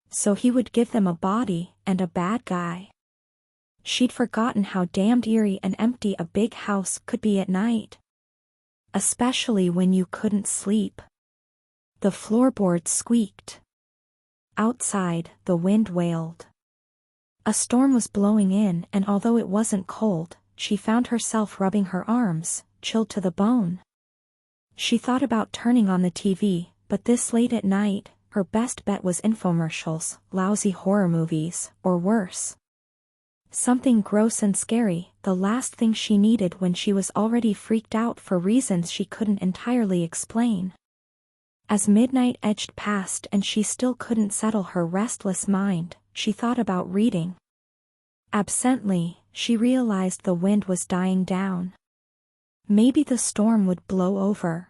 So he would give them a body and a bad guy. She'd forgotten how damned eerie and empty a big house could be at night. Especially when you couldn't sleep. The floorboards squeaked. Outside, the wind wailed. A storm was blowing in, and although it wasn't cold, she found herself rubbing her arms, chilled to the bone. She thought about turning on the TV, but this late at night, her best bet was infomercials, lousy horror movies, or worse. Something gross and scary, the last thing she needed when she was already freaked out for reasons she couldn't entirely explain. As midnight edged past and she still couldn't settle her restless mind, she thought about reading. Absently, she realized the wind was dying down. Maybe the storm would blow over.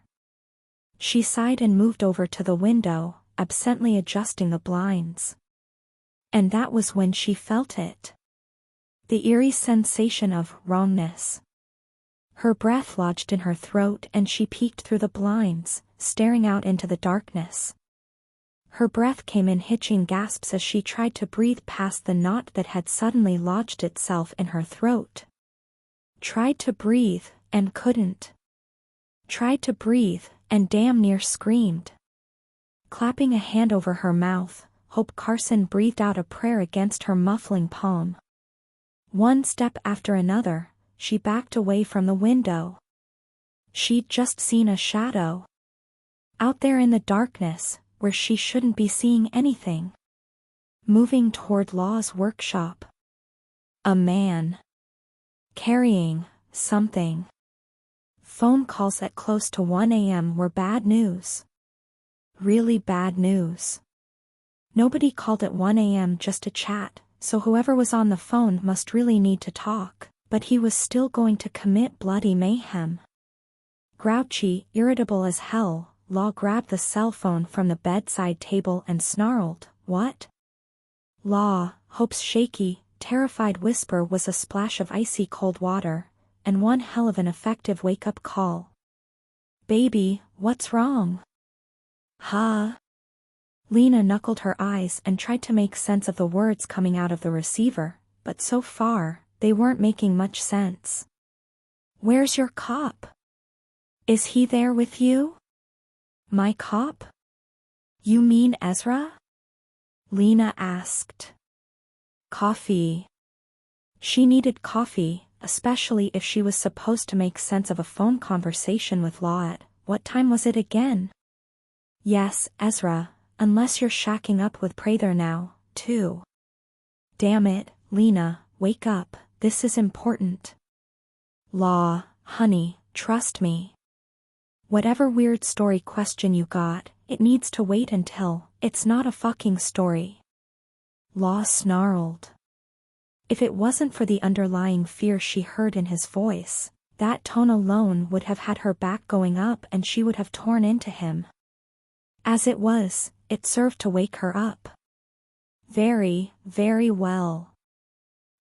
She sighed and moved over to the window, absently adjusting the blinds. And that was when she felt it. The eerie sensation of wrongness. Her breath lodged in her throat and she peeked through the blinds, staring out into the darkness. Her breath came in hitching gasps as she tried to breathe past the knot that had suddenly lodged itself in her throat. Tried to breathe, and couldn't. Tried to breathe, and damn near screamed. Clapping a hand over her mouth, Hope Carson breathed out a prayer against her muffling palm. One step after another, she backed away from the window. She'd just seen a shadow. Out there in the darkness, where she shouldn't be seeing anything. Moving toward Law's workshop. A man. Carrying something. Phone calls at close to 1 a.m. were bad news. Really bad news. Nobody called at 1 a.m. just to chat, so whoever was on the phone must really need to talk, but he was still going to commit bloody mayhem. Grouchy, irritable as hell, Law grabbed the cell phone from the bedside table and snarled, "What?" Law, Hope's shaky, terrified whisper was a splash of icy cold water, and one hell of an effective wake-up call. "Baby, what's wrong?" "Huh?" Lena knuckled her eyes and tried to make sense of the words coming out of the receiver, but so far, they weren't making much sense. "Where's your cop? Is he there with you?" "My cop? You mean Ezra?" Lena asked. Coffee. She needed coffee, especially if she was supposed to make sense of a phone conversation with Law at, what time was it again? "Yes, Ezra, unless you're shacking up with Prather now, too." "Damn it, Lena, wake up, this is important." "Law, honey, trust me. Whatever weird story question you got, it needs to wait until, it's not a fucking story." Law snarled. If it wasn't for the underlying fear she heard in his voice, that tone alone would have had her back going up and she would have torn into him. As it was, it served to wake her up. Very, very well.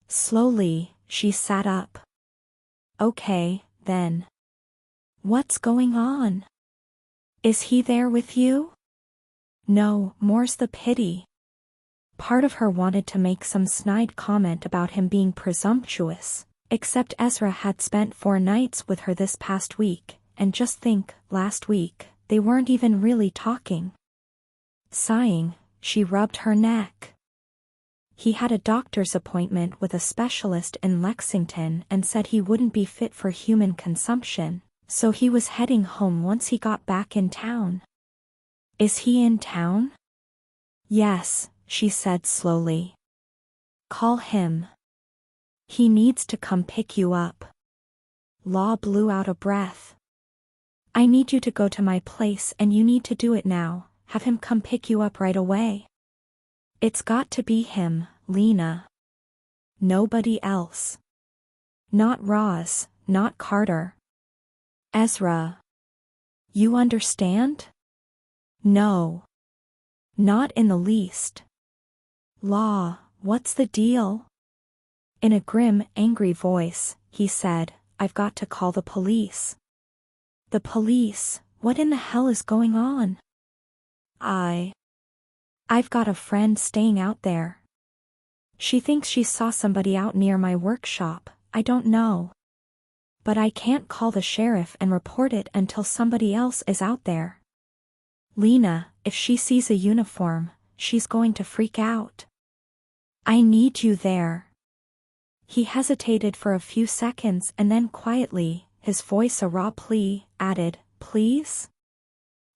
Slowly, she sat up. "Okay, then. What's going on? Is he there with you?" "No, more's the pity." Part of her wanted to make some snide comment about him being presumptuous, except Ezra had spent 4 nights with her this past week, and just think, last week, they weren't even really talking. Sighing, she rubbed her neck. He had a doctor's appointment with a specialist in Lexington and said he wouldn't be fit for human consumption, so he was heading home once he got back in town. "Is he in town?" "Yes," she said slowly. "Call him. He needs to come pick you up." Law blew out a breath. "I need you to go to my place and you need to do it now, have him come pick you up right away. It's got to be him, Lena. Nobody else. Not Roz, not Carter. Ezra. You understand?" "No. Not in the least." "Law, what's the deal?" In a grim, angry voice, he said, "I've got to call the police." "The police? What in the hell is going on?" I've got a friend staying out there." She thinks she saw somebody out near my workshop, I don't know. But I can't call the sheriff and report it until somebody else is out there. Lena, if she sees a uniform, she's going to freak out. I need you there. He hesitated for a few seconds and then quietly, his voice a raw plea, added, please?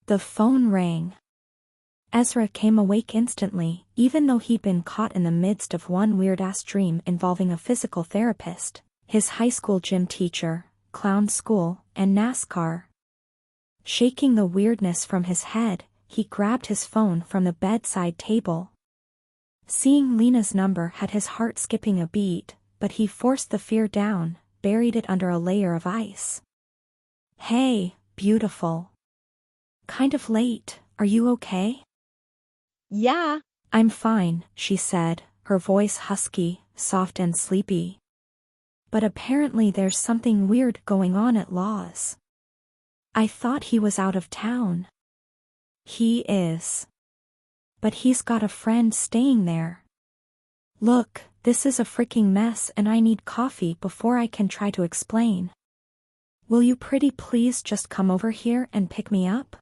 The phone rang. Ezra came awake instantly, even though he'd been caught in the midst of one weird-ass dream involving a physical therapist, his high school gym teacher, clown school, and NASCAR. Shaking the weirdness from his head, he grabbed his phone from the bedside table. Seeing Lena's number had his heart skipping a beat, but he forced the fear down, buried it under a layer of ice. Hey, beautiful. Kind of late, are you okay? Yeah. I'm fine, she said, her voice husky, soft and sleepy. But apparently there's something weird going on at Law's. I thought he was out of town. He is. But he's got a friend staying there. Look, this is a freaking mess and I need coffee before I can try to explain. Will you pretty please just come over here and pick me up?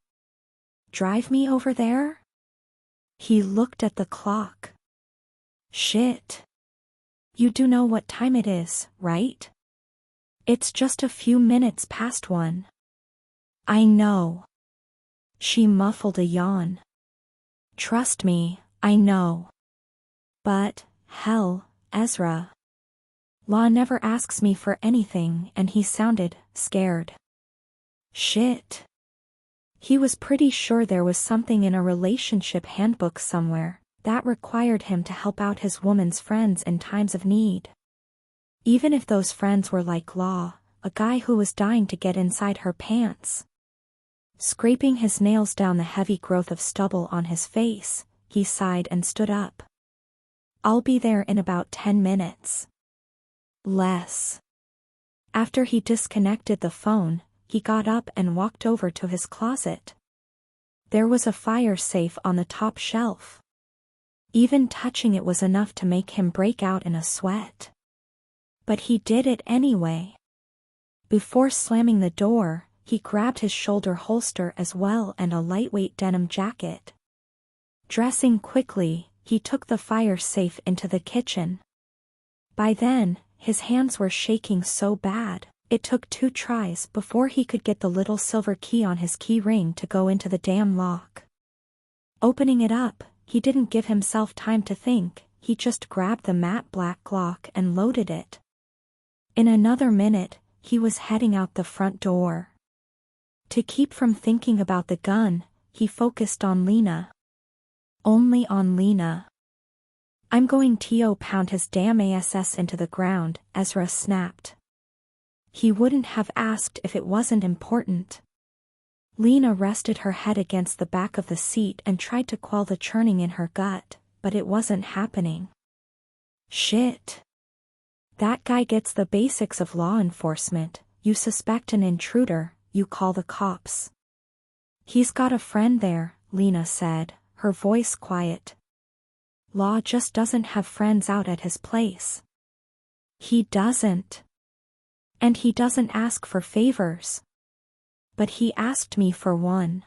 Drive me over there? He looked at the clock. Shit. You do know what time it is, right? It's just a few minutes past 1. I know. She muffled a yawn. Trust me, I know. But, hell, Ezra. Law never asks me for anything and he sounded scared. Shit. He was pretty sure there was something in a relationship handbook somewhere that required him to help out his woman's friends in times of need. Even if those friends were like Law, a guy who was dying to get inside her pants. Scraping his nails down the heavy growth of stubble on his face, he sighed and stood up. I'll be there in about 10 minutes. Less. After he disconnected the phone, he got up and walked over to his closet. There was a fire safe on the top shelf. Even touching it was enough to make him break out in a sweat. But he did it anyway. Before slamming the door, he grabbed his shoulder holster as well and a lightweight denim jacket. Dressing quickly, he took the fire safe into the kitchen. By then, his hands were shaking so bad, it took 2 tries before he could get the little silver key on his key ring to go into the damn lock. Opening it up, he didn't give himself time to think, he just grabbed the matte black Glock and loaded it. In another minute, he was heading out the front door. To keep from thinking about the gun, he focused on Lena. Only on Lena. I'm going to pound his damn ass into the ground, Ezra snapped. He wouldn't have asked if it wasn't important. Lena rested her head against the back of the seat and tried to quell the churning in her gut, but it wasn't happening. Shit. That guy gets the basics of law enforcement. You suspect an intruder, you call the cops. He's got a friend there, Lena said, her voice quiet. Law just doesn't have friends out at his place. He doesn't. And he doesn't ask for favors. But he asked me for one.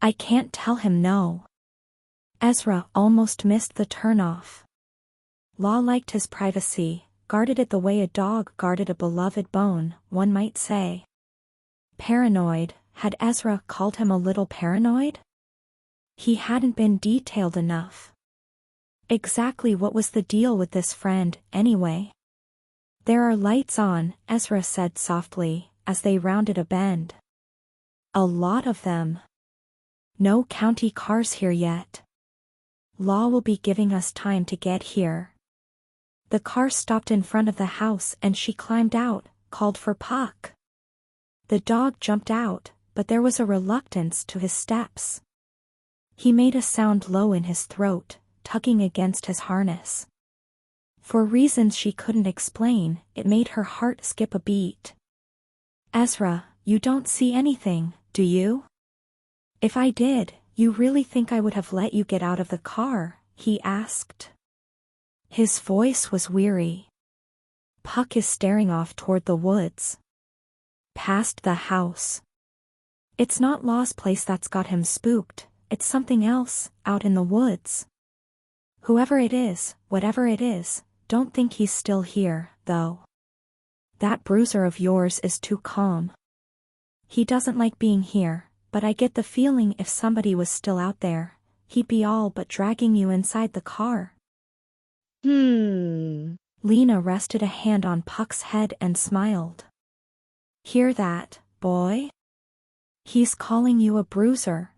I can't tell him no. Ezra almost missed the turnoff. Law liked his privacy, guarded it the way a dog guarded a beloved bone, one might say. Paranoid, had Ezra called him a little paranoid? He hadn't been detailed enough. Exactly what was the deal with this friend, anyway? There are lights on, Ezra said softly, as they rounded a bend. A lot of them. No county cars here yet. Law will be giving us time to get here. The car stopped in front of the house and she climbed out, called for Puck. The dog jumped out, but there was a reluctance to his steps. He made a sound low in his throat, tugging against his harness. For reasons she couldn't explain, it made her heart skip a beat. Ezra, you don't see anything, do you? If I did, you really think I would have let you get out of the car? He asked. His voice was weary. Puck is staring off toward the woods. Past the house. It's not Law's place that's got him spooked, it's something else, out in the woods. Whoever it is, whatever it is, don't think he's still here, though. That bruiser of yours is too calm. He doesn't like being here, but I get the feeling if somebody was still out there, he'd be all but dragging you inside the car. Lena rested a hand on Puck's head and smiled. Hear that, boy? He's calling you a bruiser.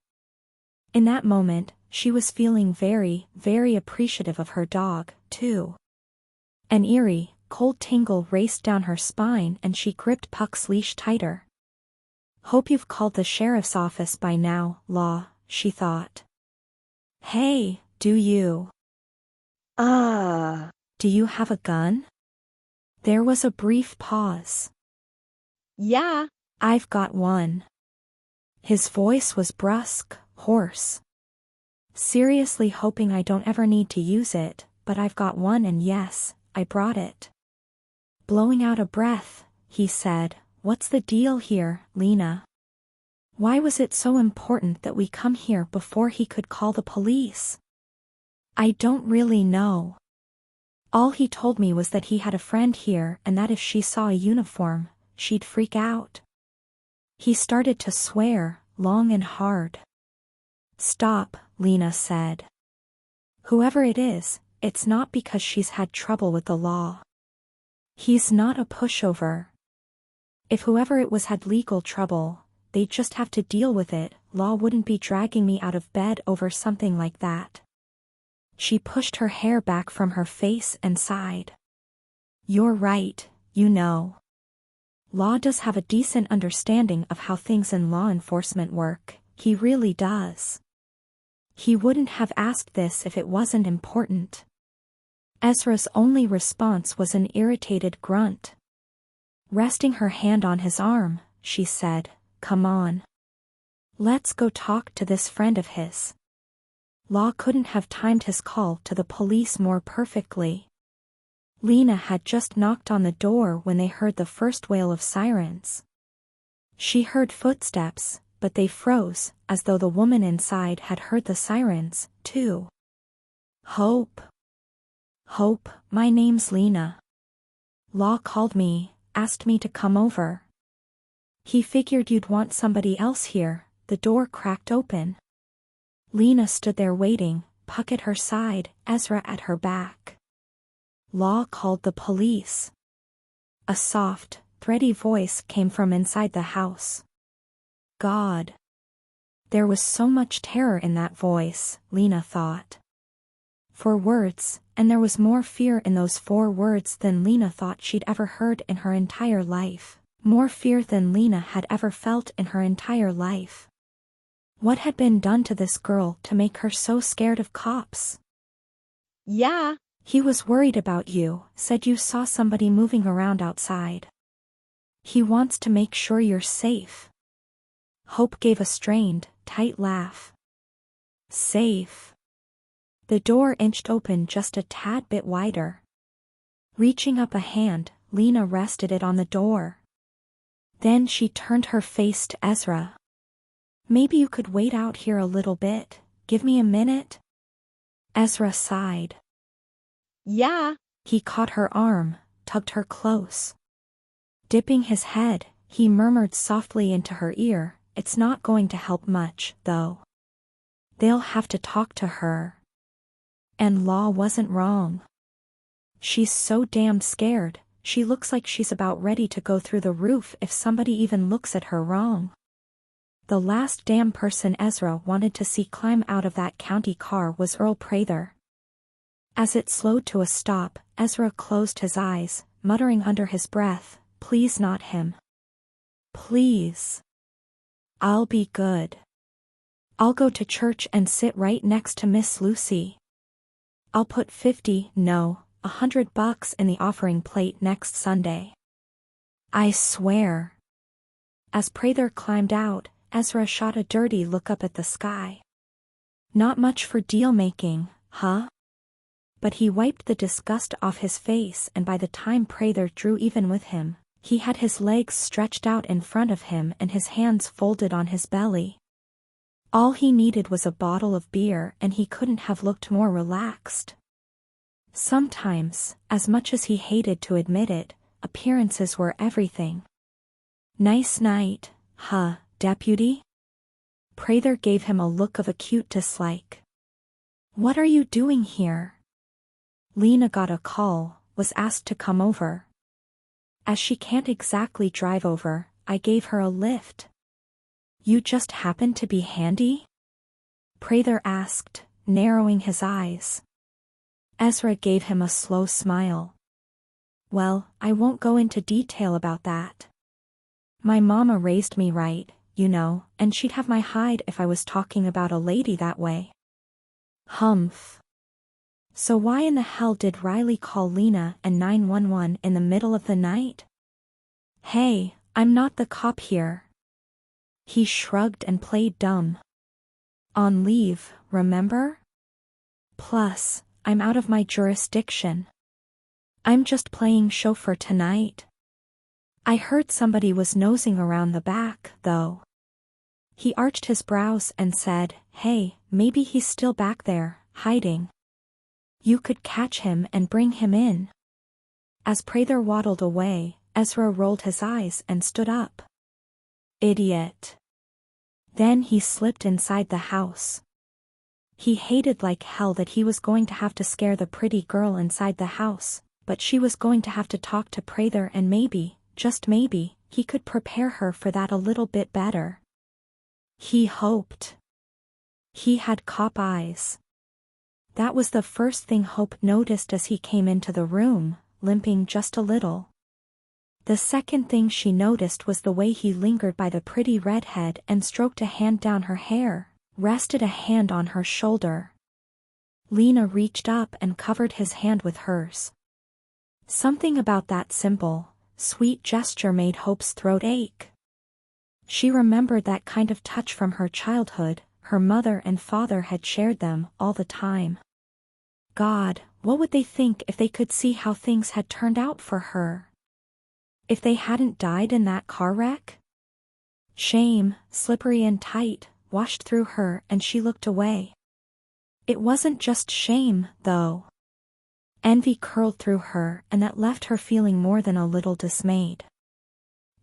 In that moment, she was feeling very, very appreciative of her dog, too. An eerie, cold tingle raced down her spine and she gripped Puck's leash tighter. Hope you've called the sheriff's office by now, Law, she thought. Hey, do you? Do you have a gun? There was a brief pause. Yeah. I've got one. His voice was brusque, hoarse. Seriously hoping I don't ever need to use it, but I've got one and yes, I brought it. Blowing out a breath, he said, What's the deal here, Lena? Why was it so important that we come here before he could call the police? I don't really know. All he told me was that he had a friend here and that if she saw a uniform, she'd freak out. He started to swear, long and hard. Stop, Lena said. Whoever it is, it's not because she's had trouble with the law. He's not a pushover. If whoever it was had legal trouble, they'd just have to deal with it. Law wouldn't be dragging me out of bed over something like that. She pushed her hair back from her face and sighed. You're right, you know. Law does have a decent understanding of how things in law enforcement work, he really does. He wouldn't have asked this if it wasn't important. Ezra's only response was an irritated grunt. Resting her hand on his arm, she said, Come on. Let's go talk to this friend of his. Law couldn't have timed his call to the police more perfectly. Lena had just knocked on the door when they heard the first wail of sirens. She heard footsteps, but they froze, as though the woman inside had heard the sirens, too. Hope. Hope, my name's Lena. Law called me, asked me to come over. He figured you'd want somebody else here. The door cracked open. Lena stood there waiting, Puck at her side, Ezra at her back. Law called the police. A soft, thready voice came from inside the house. God. There was so much terror in that voice, Lena thought. 4 words, and there was more fear in those 4 words than Lena thought she'd ever heard in her entire life. More fear than Lena had ever felt in her entire life. What had been done to this girl to make her so scared of cops? Yeah. He was worried about you, said you saw somebody moving around outside. He wants to make sure you're safe. Hope gave a strained, tight laugh. Safe. The door inched open just a tad bit wider. Reaching up a hand, Lena rested it on the door. Then she turned her face to Ezra. Maybe you could wait out here a little bit, give me a minute? Ezra sighed. Yeah. He caught her arm, tugged her close. Dipping his head, he murmured softly into her ear, It's not going to help much, though. They'll have to talk to her. And Law wasn't wrong. She's so damn scared, she looks like she's about ready to go through the roof if somebody even looks at her wrong. The last damn person Ezra wanted to see climb out of that county car was Earl Prather. As it slowed to a stop, Ezra closed his eyes, muttering under his breath, Please not him. Please. I'll be good. I'll go to church and sit right next to Miss Lucy. I'll put $100 in the offering plate next Sunday. I swear. As Prather climbed out, Ezra shot a dirty look up at the sky. Not much for deal-making, huh? But he wiped the disgust off his face, and by the time Prather drew even with him, he had his legs stretched out in front of him and his hands folded on his belly. All he needed was a bottle of beer, and he couldn't have looked more relaxed. Sometimes, as much as he hated to admit it, appearances were everything. "Nice night, huh, deputy?" Prather gave him a look of acute dislike. "What are you doing here?" Lena got a call, was asked to come over. "As she can't exactly drive over, I gave her a lift." "You just happened to be handy?" Prather asked, narrowing his eyes. Ezra gave him a slow smile. "Well, I won't go into detail about that. My mama raised me right, you know, and she'd have my hide if I was talking about a lady that way." "Humph. So why in the hell did Riley call Lena and 911 in the middle of the night?" "Hey, I'm not the cop here." He shrugged and played dumb. "On leave, remember? Plus, I'm out of my jurisdiction. I'm just playing chauffeur tonight. I heard somebody was nosing around the back, though." He arched his brows and said, "Hey, maybe he's still back there, hiding. You could catch him and bring him in." As Prather waddled away, Ezra rolled his eyes and stood up. "Idiot." Then he slipped inside the house. He hated like hell that he was going to have to scare the pretty girl inside the house, but she was going to have to talk to Prather, and maybe, just maybe, he could prepare her for that a little bit better. He hoped. He had cop eyes. That was the first thing Hope noticed as he came into the room, limping just a little. The second thing she noticed was the way he lingered by the pretty redhead and stroked a hand down her hair, rested a hand on her shoulder. Lena reached up and covered his hand with hers. Something about that simple, sweet gesture made Hope's throat ache. She remembered that kind of touch from her childhood. Her mother and father had shared them all the time. God, what would they think if they could see how things had turned out for her? If they hadn't died in that car wreck? Shame, slippery and tight, washed through her, and she looked away. It wasn't just shame, though. Envy curled through her, and that left her feeling more than a little dismayed.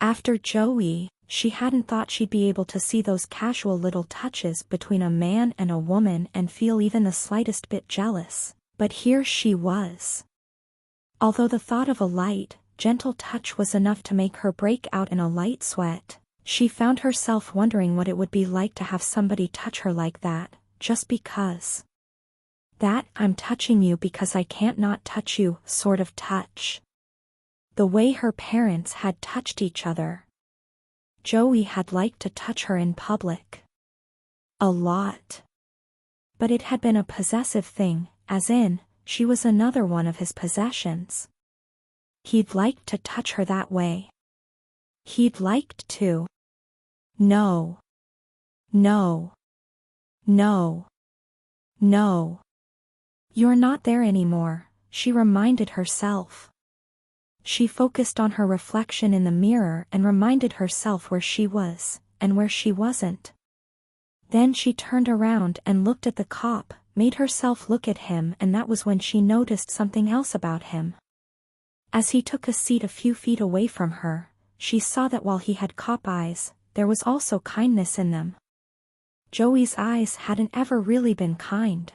After Joey, she hadn't thought she'd be able to see those casual little touches between a man and a woman and feel even the slightest bit jealous, but here she was. Although the thought of a light, gentle touch was enough to make her break out in a light sweat, she found herself wondering what it would be like to have somebody touch her like that, just because. That "I'm touching you because I can't not touch you" sort of touch. The way her parents had touched each other. Joey had liked to touch her in public. A lot. But it had been a possessive thing, as in, she was another one of his possessions. He'd liked to touch her that way. He'd liked to. No. No. No. No. "You're not there anymore," she reminded herself. She focused on her reflection in the mirror and reminded herself where she was, and where she wasn't. Then she turned around and looked at the cop, made herself look at him, and that was when she noticed something else about him. As he took a seat a few feet away from her, she saw that while he had cop eyes, there was also kindness in them. Joey's eyes hadn't ever really been kind.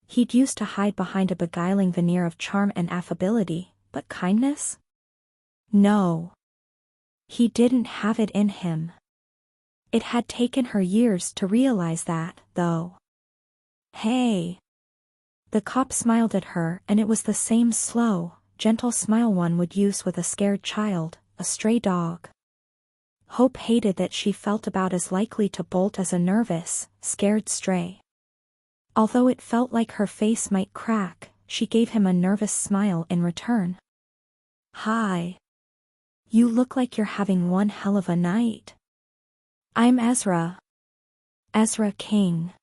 He'd used to hide behind a beguiling veneer of charm and affability, but kindness? No. He didn't have it in him. It had taken her years to realize that, though. "Hey." The cop smiled at her, and it was the same slow, gentle smile one would use with a scared child, a stray dog. Hope hated that she felt about as likely to bolt as a nervous, scared stray. Although it felt like her face might crack, she gave him a nervous smile in return. "Hi. You look like you're having one hell of a night. I'm Ezra. Ezra King.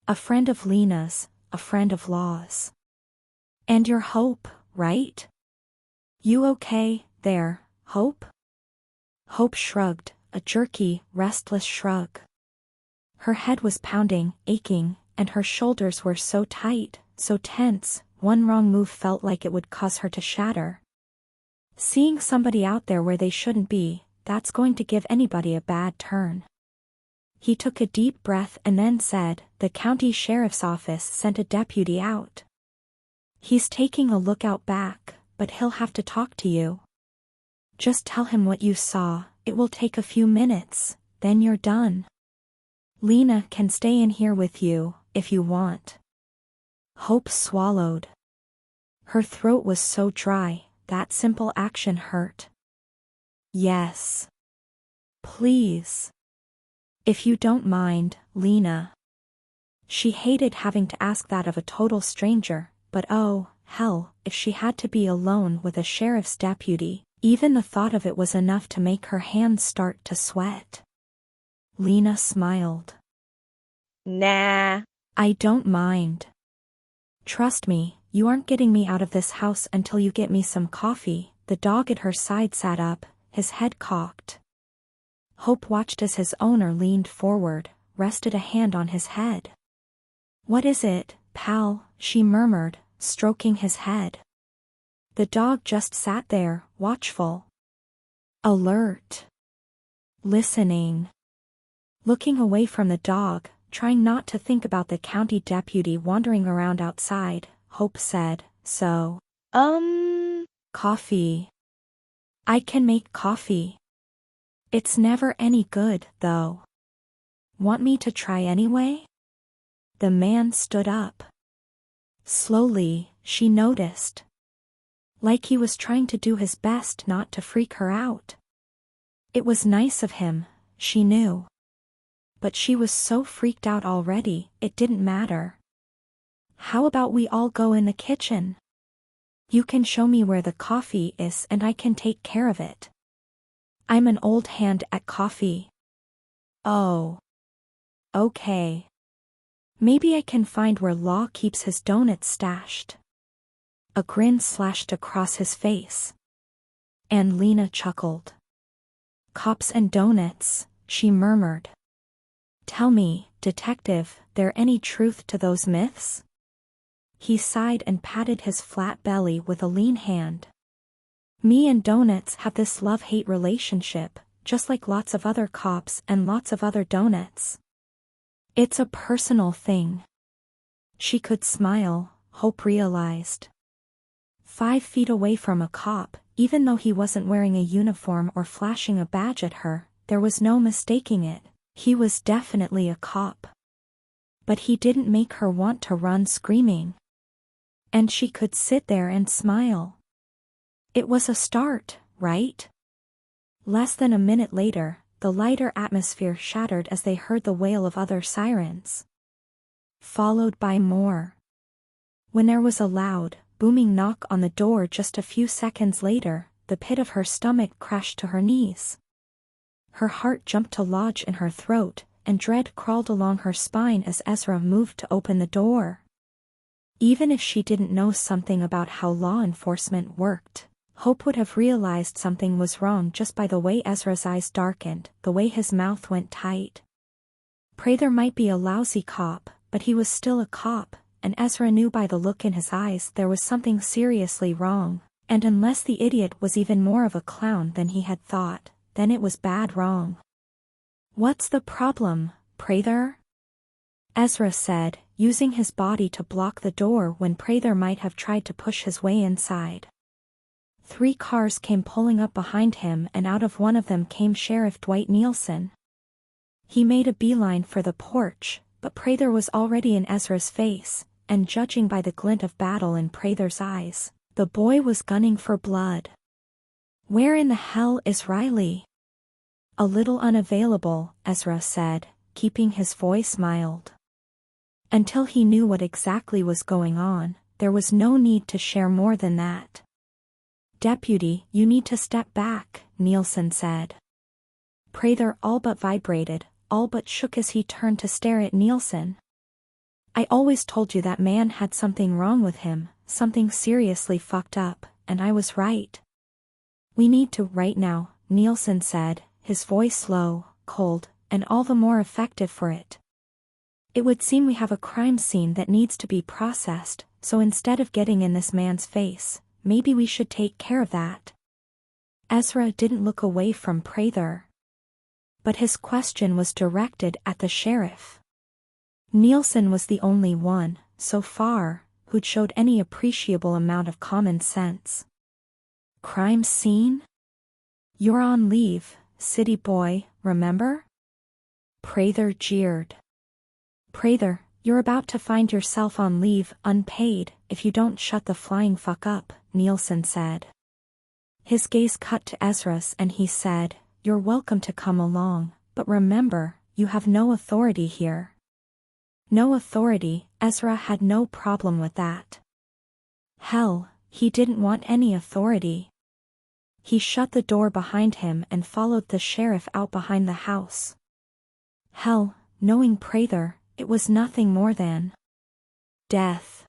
A friend of Lena's, a friend of Law's." And you're Hope, right? You okay, there, Hope? Hope shrugged, a jerky, restless shrug. Her head was pounding, aching, and her shoulders were so tight, so tense, one wrong move felt like it would cause her to shatter. Seeing somebody out there where they shouldn't be, that's going to give anybody a bad turn. He took a deep breath and then said, "The county sheriff's office sent a deputy out. He's taking a look out back, but he'll have to talk to you. Just tell him what you saw, it will take a few minutes, then you're done. Lena can stay in here with you, if you want." Hope swallowed. Her throat was so dry, that simple action hurt. "Yes. Please. If you don't mind, Lena." She hated having to ask that of a total stranger, but oh, hell, if she had to be alone with a sheriff's deputy, even the thought of it was enough to make her hands start to sweat. Lena smiled. Nah. "I don't mind. Trust me, you aren't getting me out of this house until you get me some coffee." The dog at her side sat up, his head cocked. Hope watched as his owner leaned forward, rested a hand on his head. "What is it, pal?" she murmured, stroking his head. The dog just sat there, watchful. Alert. Listening. Looking away from the dog, trying not to think about the county deputy wandering around outside, Hope said, "So, coffee. I can make coffee. It's never any good, though. Want me to try anyway?" The man stood up. Slowly, she noticed. Like he was trying to do his best not to freak her out. It was nice of him, she knew. But she was so freaked out already, it didn't matter. "How about we all go in the kitchen? You can show me where the coffee is and I can take care of it. I'm an old hand at coffee." "Oh. Okay. Maybe I can find where Law keeps his donuts stashed." A grin slashed across his face. And Lena chuckled. "Cops and donuts," she murmured. "Tell me, detective, there any truth to those myths?" He sighed and patted his flat belly with a lean hand. "Me and donuts have this love-hate relationship, just like lots of other cops and lots of other donuts. It's a personal thing." She could smile, Hope realized. 5 feet away from a cop, even though he wasn't wearing a uniform or flashing a badge at her, there was no mistaking it. He was definitely a cop. But he didn't make her want to run screaming. And she could sit there and smile. It was a start, right? Less than a minute later, the lighter atmosphere shattered as they heard the wail of other sirens. Followed by more. When there was a loud, booming knock on the door just a few seconds later, the pit of her stomach crashed to her knees. Her heart jumped to lodge in her throat, and dread crawled along her spine as Ezra moved to open the door. Even if she didn't know something about how law enforcement worked, Hope would have realized something was wrong just by the way Ezra's eyes darkened, the way his mouth went tight. Prather might be a lousy cop, but he was still a cop, and Ezra knew by the look in his eyes there was something seriously wrong, and unless the idiot was even more of a clown than he had thought, then it was bad wrong. "What's the problem, Prather?" Ezra said, using his body to block the door when Prather might have tried to push his way inside. 3 cars came pulling up behind him and out of one of them came Sheriff Dwight Nielsen. He made a beeline for the porch, but Prather was already in Ezra's face, and judging by the glint of battle in Prather's eyes, the boy was gunning for blood. "Where in the hell is Riley?" "A little unavailable," Ezra said, keeping his voice mild. Until he knew what exactly was going on, there was no need to share more than that. "Deputy, you need to step back," Nielsen said. Prather all but vibrated, all but shook as he turned to stare at Nielsen. "I always told you that man had something wrong with him," something seriously fucked up, and I was right. We need to right now, Nielsen said, his voice low, cold, and all the more effective for it. It would seem we have a crime scene that needs to be processed, so instead of getting in this man's face, maybe we should take care of that. Ezra didn't look away from Prather. But his question was directed at the sheriff. Nielsen was the only one, so far, who'd showed any appreciable amount of common sense. Crime scene? You're on leave, city boy, remember? Prather jeered. Prather, you're about to find yourself on leave, unpaid, if you don't shut the flying fuck up, Nielsen said. His gaze cut to Ezra's and he said, you're welcome to come along, but remember, you have no authority here. No authority, Ezra had no problem with that. Hell, he didn't want any authority. He shut the door behind him and followed the sheriff out behind the house. Hell, knowing Prather, it was nothing more than death.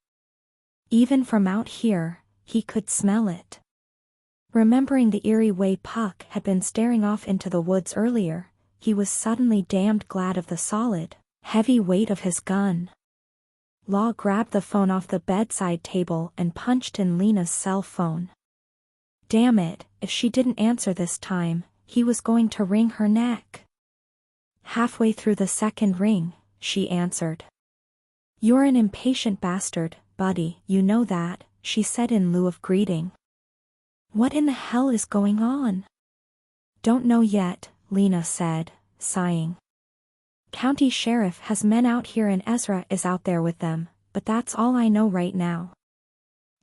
Even from out here, he could smell it. Remembering the eerie way Puck had been staring off into the woods earlier, he was suddenly damned glad of the solid, heavy weight of his gun. Law grabbed the phone off the bedside table and punched in Lena's cell phone. Damn it, if she didn't answer this time, he was going to wring her neck. Halfway through the second ring, she answered. You're an impatient bastard, buddy, you know that, she said in lieu of greeting. What in the hell is going on? Don't know yet, Lena said, sighing. County Sheriff has men out here and Ezra is out there with them, but that's all I know right now.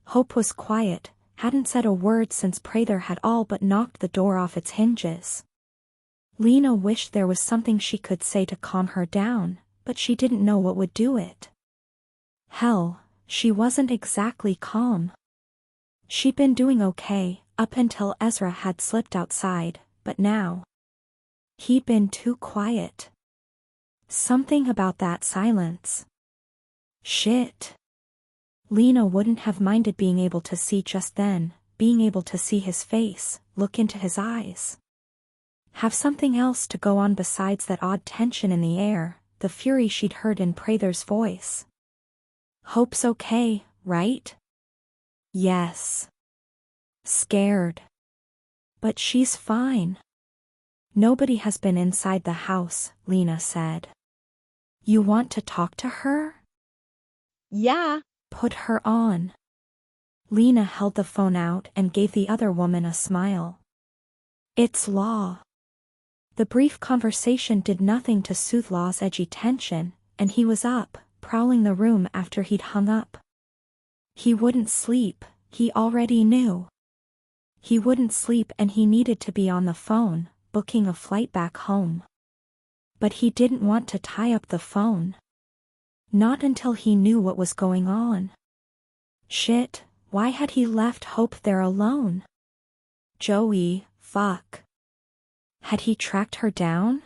Hope was quiet, hadn't said a word since Prather had all but knocked the door off its hinges. Lena wished there was something she could say to calm her down, but she didn't know what would do it. Hell, she wasn't exactly calm. She'd been doing okay, up until Ezra had slipped outside, but now he'd been too quiet. Something about that silence. Shit. Lena wouldn't have minded being able to see just then, being able to see his face, look into his eyes. Have something else to go on besides that odd tension in the air, the fury she'd heard in Prather's voice. Hope's okay, right? Yes. Scared. But she's fine. Nobody has been inside the house, Lena said. You want to talk to her? Yeah. Put her on. Lena held the phone out and gave the other woman a smile. It's Law. The brief conversation did nothing to soothe Law's edgy tension, and he was up, prowling the room after he'd hung up. He wouldn't sleep, he already knew. He wouldn't sleep and he needed to be on the phone, booking a flight back home. But he didn't want to tie up the phone. Not until he knew what was going on. Shit, why had he left Hope there alone? Joey, fuck. Had he tracked her down?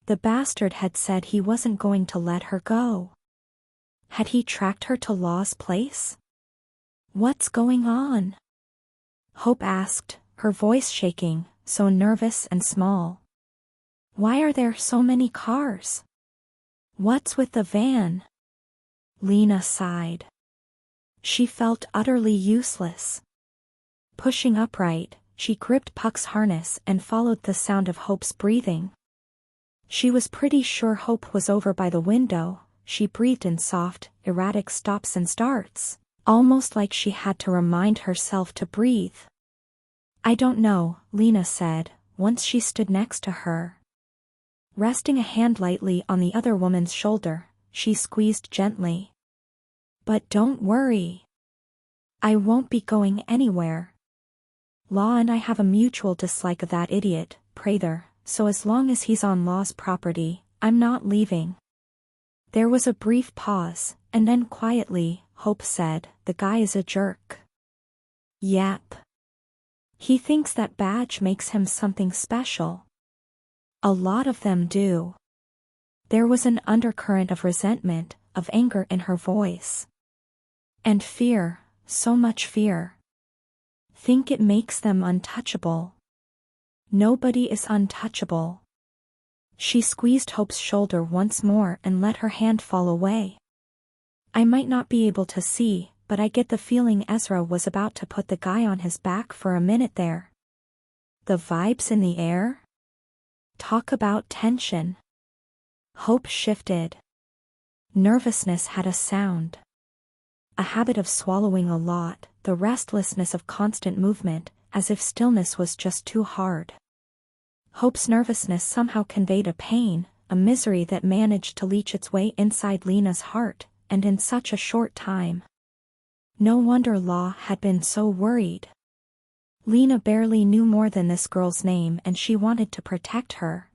The bastard had said he wasn't going to let her go. Had he tracked her to Law's place? What's going on? Hope asked, her voice shaking, so nervous and small. Why are there so many cars? What's with the van? Lena sighed. She felt utterly useless. Pushing upright, she gripped Puck's harness and followed the sound of Hope's breathing. She was pretty sure Hope was over by the window. She breathed in soft, erratic stops and starts, almost like she had to remind herself to breathe. I don't know, Lena said, once she stood next to her. Resting a hand lightly on the other woman's shoulder, she squeezed gently. But don't worry. I won't be going anywhere. Law and I have a mutual dislike of that idiot, Prather, so as long as he's on Law's property, I'm not leaving. There was a brief pause, and then quietly, Hope said, the guy is a jerk. Yep. He thinks that badge makes him something special. A lot of them do. There was an undercurrent of resentment, of anger in her voice. And fear, so much fear. Think it makes them untouchable. Nobody is untouchable. She squeezed Hope's shoulder once more and let her hand fall away. I might not be able to see, but I get the feeling Ezra was about to put the guy on his back for a minute there. The vibes in the air? Talk about tension. Hope shifted. Nervousness had a sound. A habit of swallowing a lot, the restlessness of constant movement, as if stillness was just too hard. Hope's nervousness somehow conveyed a pain, a misery that managed to leach its way inside Lena's heart, and in such a short time. No wonder Law had been so worried. Lena barely knew more than this girl's name and she wanted to protect her.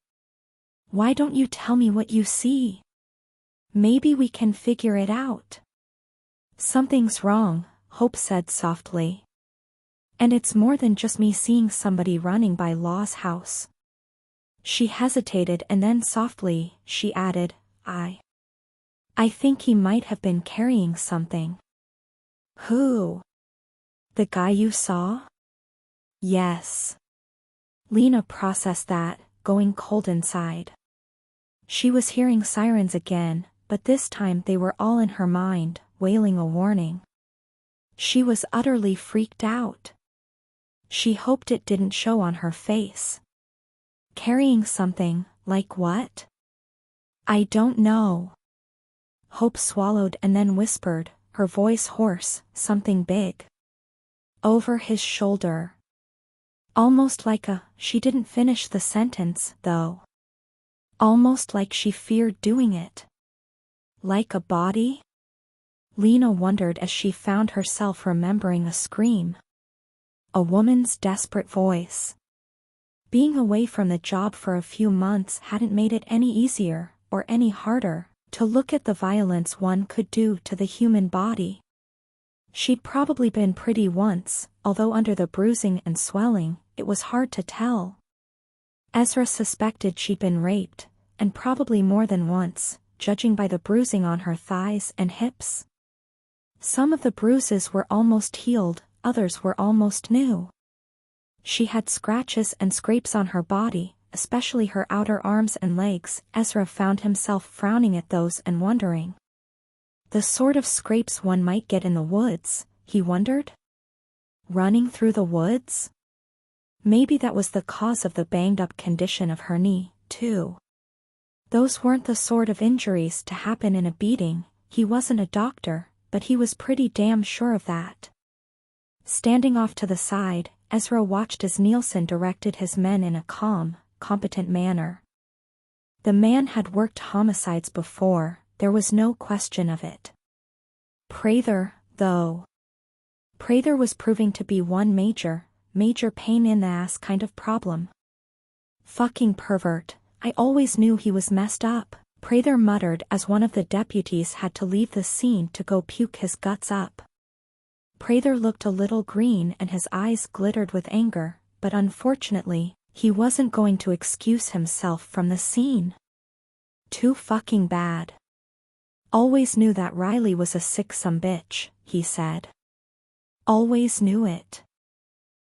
Why don't you tell me what you see? Maybe we can figure it out. Something's wrong, Hope said softly. And it's more than just me seeing somebody running by Law's house. She hesitated and then softly, she added, I think he might have been carrying something. Who? The guy you saw? Yes. Lena processed that, going cold inside. She was hearing sirens again, but this time they were all in her mind, wailing a warning. She was utterly freaked out. She hoped it didn't show on her face. Carrying something, like what? I don't know. Hope swallowed and then whispered, her voice hoarse, something big. Over his shoulder. Almost like she didn't finish the sentence, though. Almost like she feared doing it. Like a body? Lena wondered as she found herself remembering a scream. A woman's desperate voice. Being away from the job for a few months hadn't made it any easier, or any harder, to look at the violence one could do to the human body. She'd probably been pretty once, although under the bruising and swelling, it was hard to tell. Ezra suspected she'd been raped, and probably more than once, judging by the bruising on her thighs and hips. Some of the bruises were almost healed, others were almost new. She had scratches and scrapes on her body, especially her outer arms and legs. Ezra found himself frowning at those and wondering. The sort of scrapes one might get in the woods, he wondered? Running through the woods? Maybe that was the cause of the banged-up condition of her knee, too. Those weren't the sort of injuries to happen in a beating. He wasn't a doctor, but he was pretty damn sure of that. Standing off to the side, Ezra watched as Nielsen directed his men in a calm, competent manner. The man had worked homicides before, there was no question of it. Prather, though. Prather was proving to be one major pain in the ass kind of problem. Fucking pervert, I always knew he was messed up, Prather muttered as one of the deputies had to leave the scene to go puke his guts up. Prather looked a little green and his eyes glittered with anger, but unfortunately, he wasn't going to excuse himself from the scene. Too fucking bad. Always knew that Riley was a sick sumbitch, he said. Always knew it.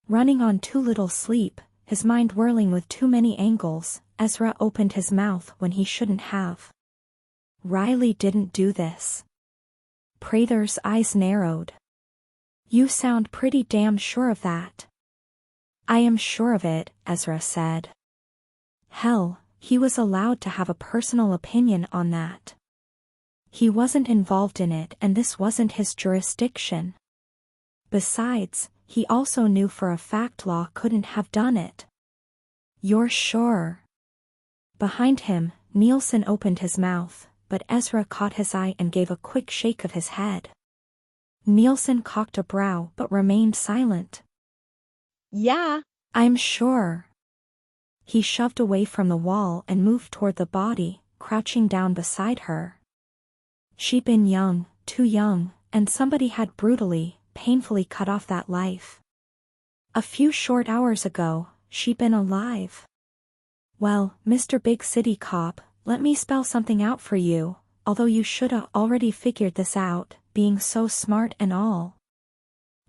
Running on too little sleep, his mind whirling with too many angles, Ezra opened his mouth when he shouldn't have. Riley didn't do this. Prather's eyes narrowed. You sound pretty damn sure of that. I am sure of it, Ezra said. Hell, he was allowed to have a personal opinion on that. He wasn't involved in it and this wasn't his jurisdiction. Besides, he also knew for a fact Law couldn't have done it. You're sure? Behind him, Nielsen opened his mouth, but Ezra caught his eye and gave a quick shake of his head. Nielsen cocked a brow but remained silent. Yeah. I'm sure. He shoved away from the wall and moved toward the body, crouching down beside her. She'd been young, too young, and somebody had brutally, painfully cut off that life. A few short hours ago, she'd been alive. Well, Mr. Big City Cop, let me spell something out for you, although you shoulda already figured this out, being so smart and all.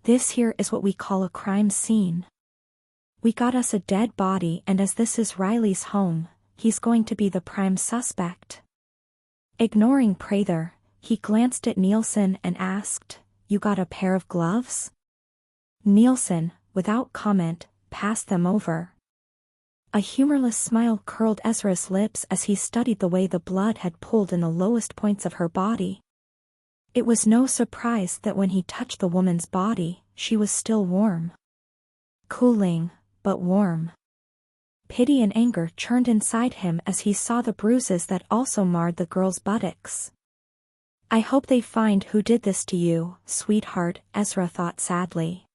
This here is what we call a crime scene. We got us a dead body, and as this is Riley's home, he's going to be the prime suspect. Ignoring Prather, he glanced at Nielsen and asked, "You got a pair of gloves?" Nielsen, without comment, passed them over. A humorless smile curled Ezra's lips as he studied the way the blood had pooled in the lowest points of her body. It was no surprise that when he touched the woman's body, she was still warm. Cooling, but warm. Pity and anger churned inside him as he saw the bruises that also marred the girl's buttocks. "I hope they find who did this to you, sweetheart," Ezra thought sadly.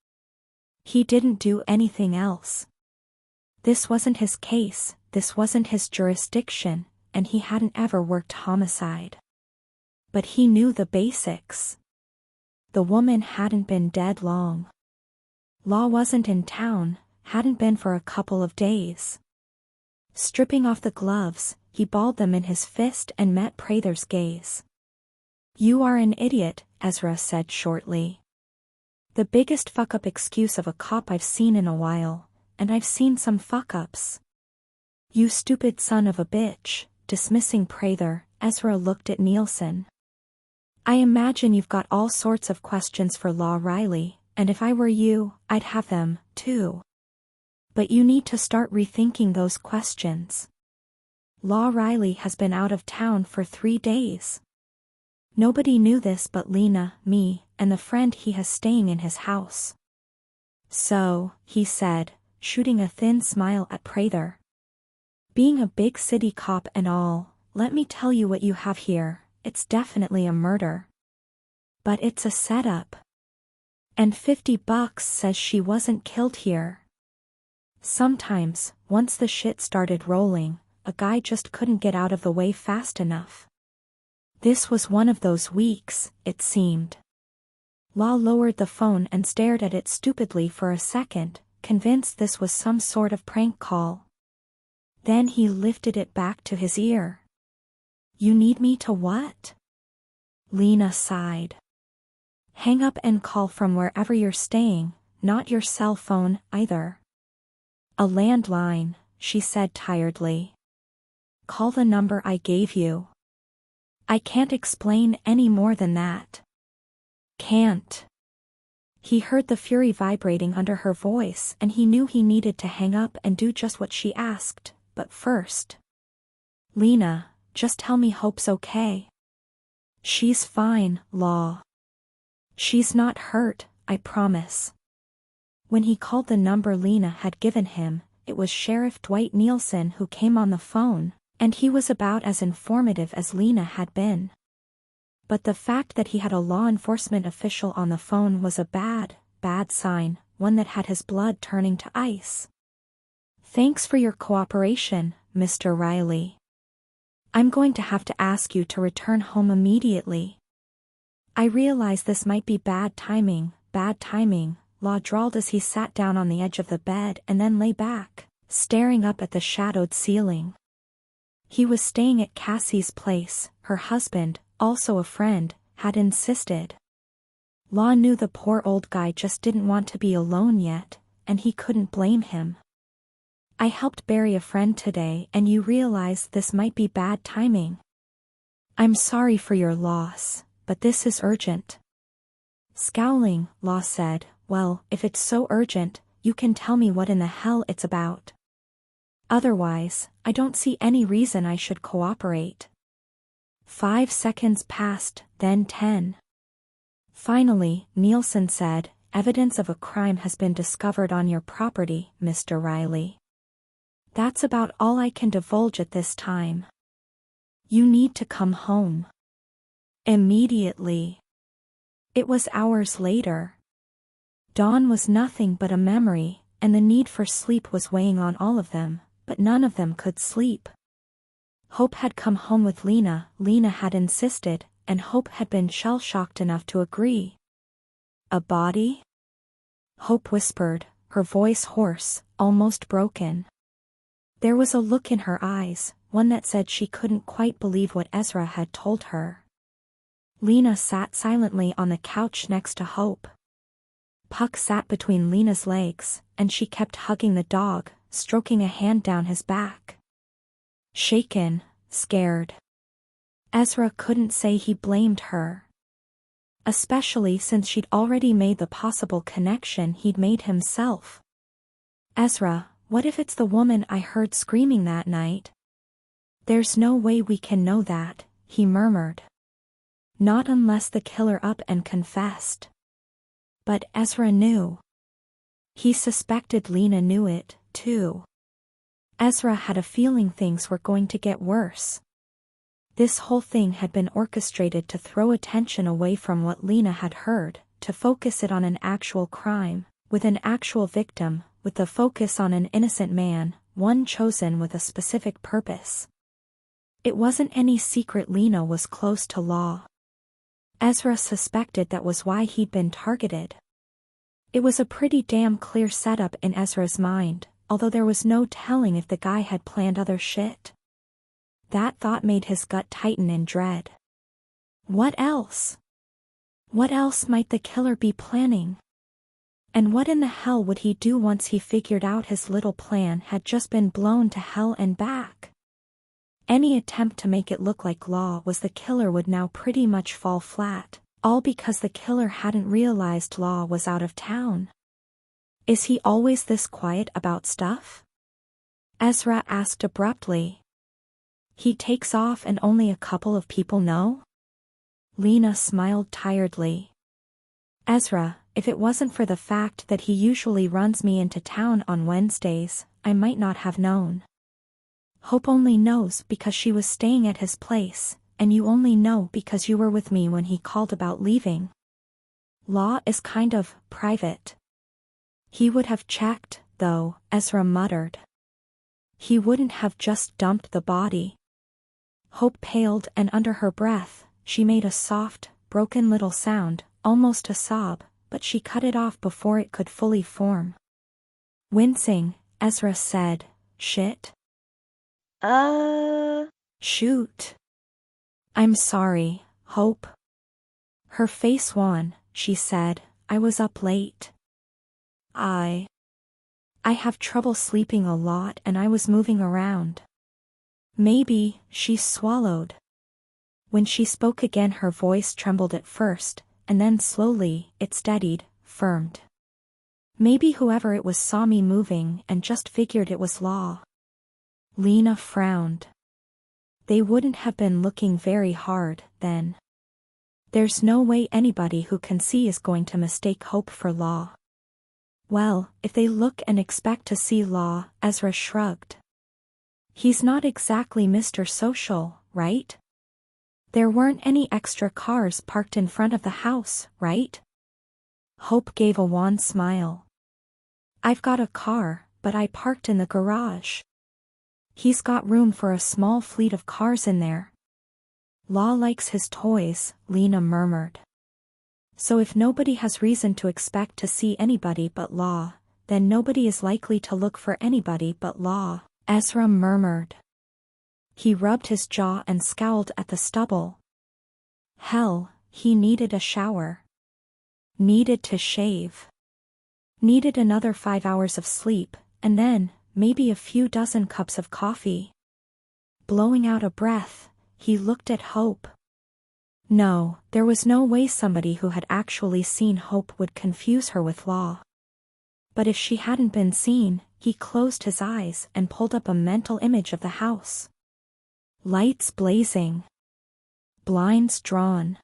He didn't do anything else. This wasn't his case, this wasn't his jurisdiction, and he hadn't ever worked homicide. But he knew the basics. The woman hadn't been dead long. Law wasn't in town, hadn't been for a couple of days. Stripping off the gloves, he balled them in his fist and met Prather's gaze. "You are an idiot," Ezra said shortly. "The biggest fuck-up excuse of a cop I've seen in a while, and I've seen some fuck-ups." "You stupid son of a bitch," dismissing Prather, Ezra looked at Nielsen. "I imagine you've got all sorts of questions for Law Riley, and if I were you, I'd have them, too. But you need to start rethinking those questions. Law Riley has been out of town for 3 days. Nobody knew this but Lena, me, and the friend he has staying in his house. So," he said, shooting a thin smile at Prather. "Being a big city cop and all, let me tell you what you have here, it's definitely a murder. But it's a setup. And $50 says she wasn't killed here. Sometimes, once the shit started rolling, a guy just couldn't get out of the way fast enough. This was one of those weeks, it seemed." Law lowered the phone and stared at it stupidly for a second, convinced this was some sort of prank call. Then he lifted it back to his ear. "You need me to what?" Lena sighed. "Hang up and call from wherever you're staying, not your cell phone, either." "A landline," she said tiredly. "Call the number I gave you." "I can't explain any more than that." "Can't." He heard the fury vibrating under her voice and he knew he needed to hang up and do just what she asked, but first. "Lena, just tell me Hope's okay." "She's fine, Law. She's not hurt, I promise." When he called the number Lena had given him, it was Sheriff Dwight Nielsen who came on the phone, and he was about as informative as Lena had been. But the fact that he had a law enforcement official on the phone was a bad sign, one that had his blood turning to ice. "Thanks for your cooperation, Mr. Riley. I'm going to have to ask you to return home immediately." "I realize this might be bad timing, Law drawled as he sat down on the edge of the bed and then lay back, staring up at the shadowed ceiling. He was staying at Cassie's place, her husband, also a friend, had insisted. Law knew the poor old guy just didn't want to be alone yet, and he couldn't blame him. "I helped bury a friend today and you realize this might be bad timing. I'm sorry for your loss, but this is urgent." Scowling, Law said, "Well, if it's so urgent, you can tell me what in the hell it's about. Otherwise, I don't see any reason I should cooperate." 5 seconds passed, then 10. Finally, Nielsen said, "Evidence of a crime has been discovered on your property, Mr. Riley. That's about all I can divulge at this time. You need to come home. Immediately." It was hours later. Dawn was nothing but a memory, and the need for sleep was weighing on all of them, but none of them could sleep. Hope had come home with Lena had insisted, and Hope had been shell-shocked enough to agree. "A body?" Hope whispered, her voice hoarse, almost broken. There was a look in her eyes, one that said she couldn't quite believe what Ezra had told her. Lena sat silently on the couch next to Hope. Puck sat between Lena's legs, and she kept hugging the dog, stroking a hand down his back. Shaken, scared. Ezra couldn't say he blamed her. Especially since she'd already made the possible connection he'd made himself. Ezra, what if it's the woman I heard screaming that night? There's no way we can know that, he murmured. Not unless the killer up and confessed. But Ezra knew. He suspected Lena knew it, too. Ezra had a feeling things were going to get worse. This whole thing had been orchestrated to throw attention away from what Lena had heard, to focus it on an actual crime, with an actual victim, with the focus on an innocent man, one chosen with a specific purpose. It wasn't any secret Lena was close to Law. Ezra suspected that was why he'd been targeted. It was a pretty damn clear setup in Ezra's mind, although there was no telling if the guy had planned other shit. That thought made his gut tighten in dread. What else? What else might the killer be planning? And what in the hell would he do once he figured out his little plan had just been blown to hell and back? Any attempt to make it look like Law was the killer would now pretty much fall flat, all because the killer hadn't realized Law was out of town. Is he always this quiet about stuff? Ezra asked abruptly. He takes off and only a couple of people know? Lena smiled tiredly. Ezra, if it wasn't for the fact that he usually runs me into town on Wednesdays, I might not have known. Hope only knows because she was staying at his place, and you only know because you were with me when he called about leaving. Law is kind of private. He would have checked, though, Ezra muttered. He wouldn't have just dumped the body. Hope paled, and under her breath, she made a soft, broken little sound, almost a sob, but she cut it off before it could fully form. Wincing, Ezra said, "Shit." Shoot. I'm sorry, Hope. Her face wan, she said, I was up late. I have trouble sleeping a lot and I was moving around. Maybe, she swallowed. When she spoke again her voice trembled at first, and then slowly, it steadied, firmed. Maybe whoever it was saw me moving and just figured it was Law. Lena frowned. They wouldn't have been looking very hard, then. There's no way anybody who can see is going to mistake Hope for Law. Well, if they look and expect to see Law, Ezra shrugged. He's not exactly Mr. Social, right? There weren't any extra cars parked in front of the house, right? Hope gave a wan smile. I've got a car, but I parked in the garage. He's got room for a small fleet of cars in there. Law likes his toys, Lena murmured. So if nobody has reason to expect to see anybody but Law, then nobody is likely to look for anybody but Law, Ezra murmured. He rubbed his jaw and scowled at the stubble. Hell, he needed a shower. Needed to shave. Needed another 5 hours of sleep, and then, maybe a few dozen cups of coffee. Blowing out a breath, he looked at Hope. No, there was no way somebody who had actually seen Hope would confuse her with Law. But if she hadn't been seen, he closed his eyes and pulled up a mental image of the house. Lights blazing. Blinds drawn.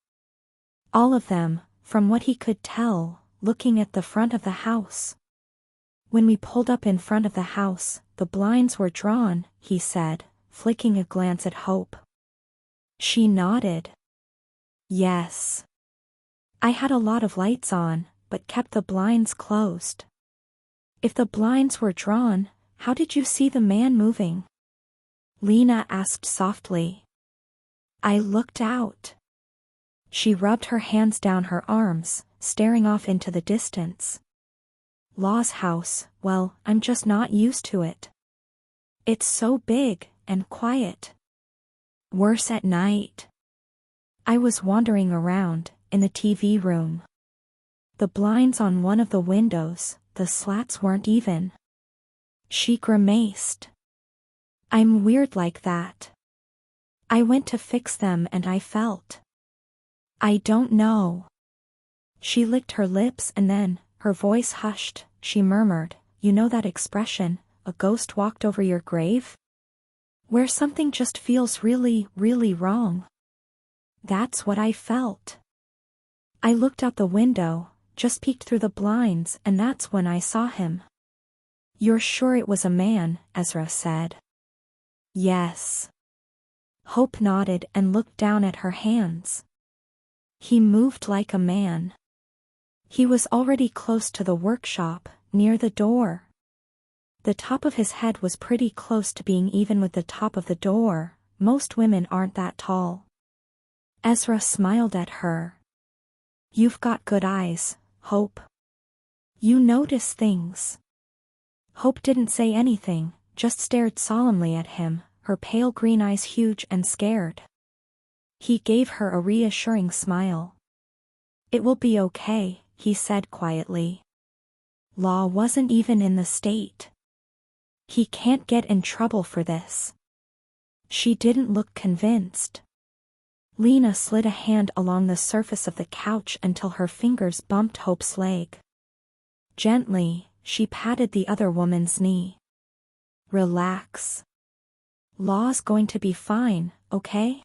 All of them, from what he could tell, looking at the front of the house. When we pulled up in front of the house, the blinds were drawn, he said, flicking a glance at Hope. She nodded. Yes. I had a lot of lights on, but kept the blinds closed. If the blinds were drawn, how did you see the man moving? Lena asked softly. I looked out. She rubbed her hands down her arms, staring off into the distance. Law's house, well, I'm just not used to it. It's so big, and quiet. Worse at night. I was wandering around, in the TV room. The blinds on one of the windows, the slats weren't even. She grimaced. I'm weird like that. I went to fix them and I felt. I don't know. She licked her lips and then, her voice hushed, she murmured, you know that expression, a ghost walked over your grave? Where something just feels really, really wrong. That's what I felt. I looked out the window, just peeked through the blinds, and that's when I saw him. You're sure it was a man, Ezra said. Yes. Hope nodded and looked down at her hands. He moved like a man. He was already close to the workshop, near the door. The top of his head was pretty close to being even with the top of the door. Most women aren't that tall. Ezra smiled at her. You've got good eyes, Hope. You notice things. Hope didn't say anything, just stared solemnly at him, her pale green eyes huge and scared. He gave her a reassuring smile. It will be okay, he said quietly. Law wasn't even in the state. He can't get in trouble for this. She didn't look convinced. Lena slid a hand along the surface of the couch until her fingers bumped Hope's leg. Gently, she patted the other woman's knee. Relax. Law's going to be fine, okay?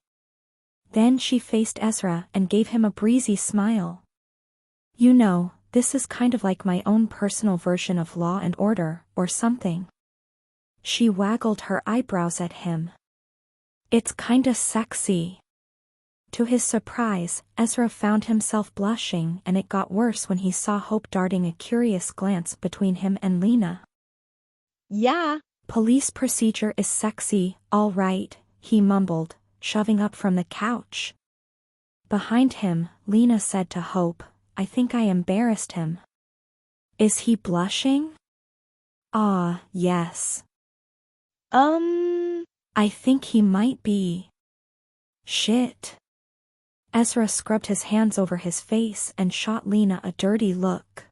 Then she faced Ezra and gave him a breezy smile. You know, this is kind of like my own personal version of Law and Order, or something. She waggled her eyebrows at him. It's kinda sexy. To his surprise, Ezra found himself blushing, and it got worse when he saw Hope darting a curious glance between him and Lena. Yeah. Police procedure is sexy, all right, he mumbled, shoving up from the couch. Behind him, Lena said to Hope, I think I embarrassed him. Is he blushing? Ah, yes. I think he might be. Shit. Ezra scrubbed his hands over his face and shot Lena a dirty look.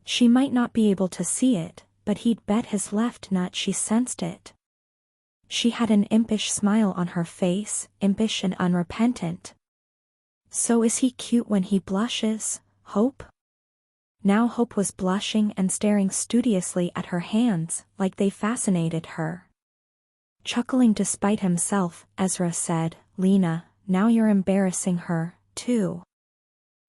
She might not be able to see it, but he'd bet his left nut she sensed it. She had an impish smile on her face, impish and unrepentant. So is he cute when he blushes, Hope? Now Hope was blushing and staring studiously at her hands, like they fascinated her. Chuckling despite himself, Ezra said, Lena, now you're embarrassing her, too.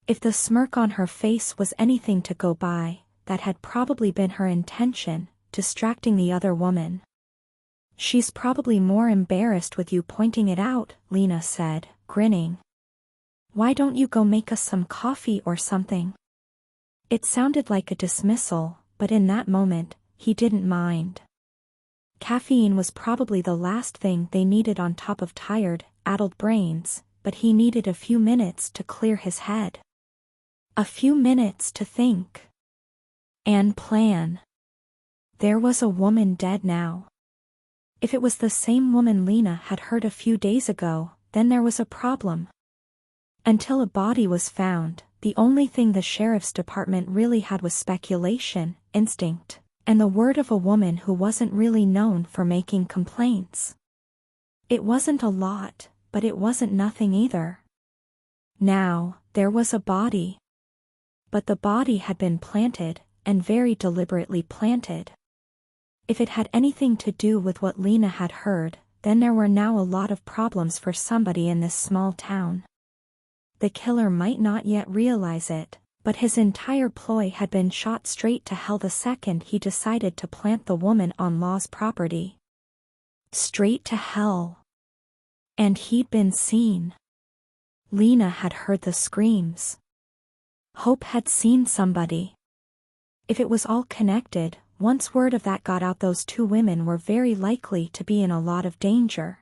If the smirk on her face was anything to go by, that had probably been her intention, distracting the other woman. She's probably more embarrassed with you pointing it out, Lena said, grinning. Why don't you go make us some coffee or something? It sounded like a dismissal, but in that moment, he didn't mind. Caffeine was probably the last thing they needed on top of tired, addled brains, but he needed a few minutes to clear his head. A few minutes to think. And plan. There was a woman dead now. If it was the same woman Lena had heard a few days ago, then there was a problem. Until a body was found, the only thing the sheriff's department really had was speculation, instinct, and the word of a woman who wasn't really known for making complaints. It wasn't a lot, but it wasn't nothing either. Now, there was a body. But the body had been planted, and very deliberately planted. If it had anything to do with what Lena had heard, then there were now a lot of problems for somebody in this small town. The killer might not yet realize it, but his entire ploy had been shot straight to hell the second he decided to plant the woman on Law's property. Straight to hell. And he'd been seen. Lena had heard the screams. Hope had seen somebody. If it was all connected, once word of that got out, those two women were very likely to be in a lot of danger.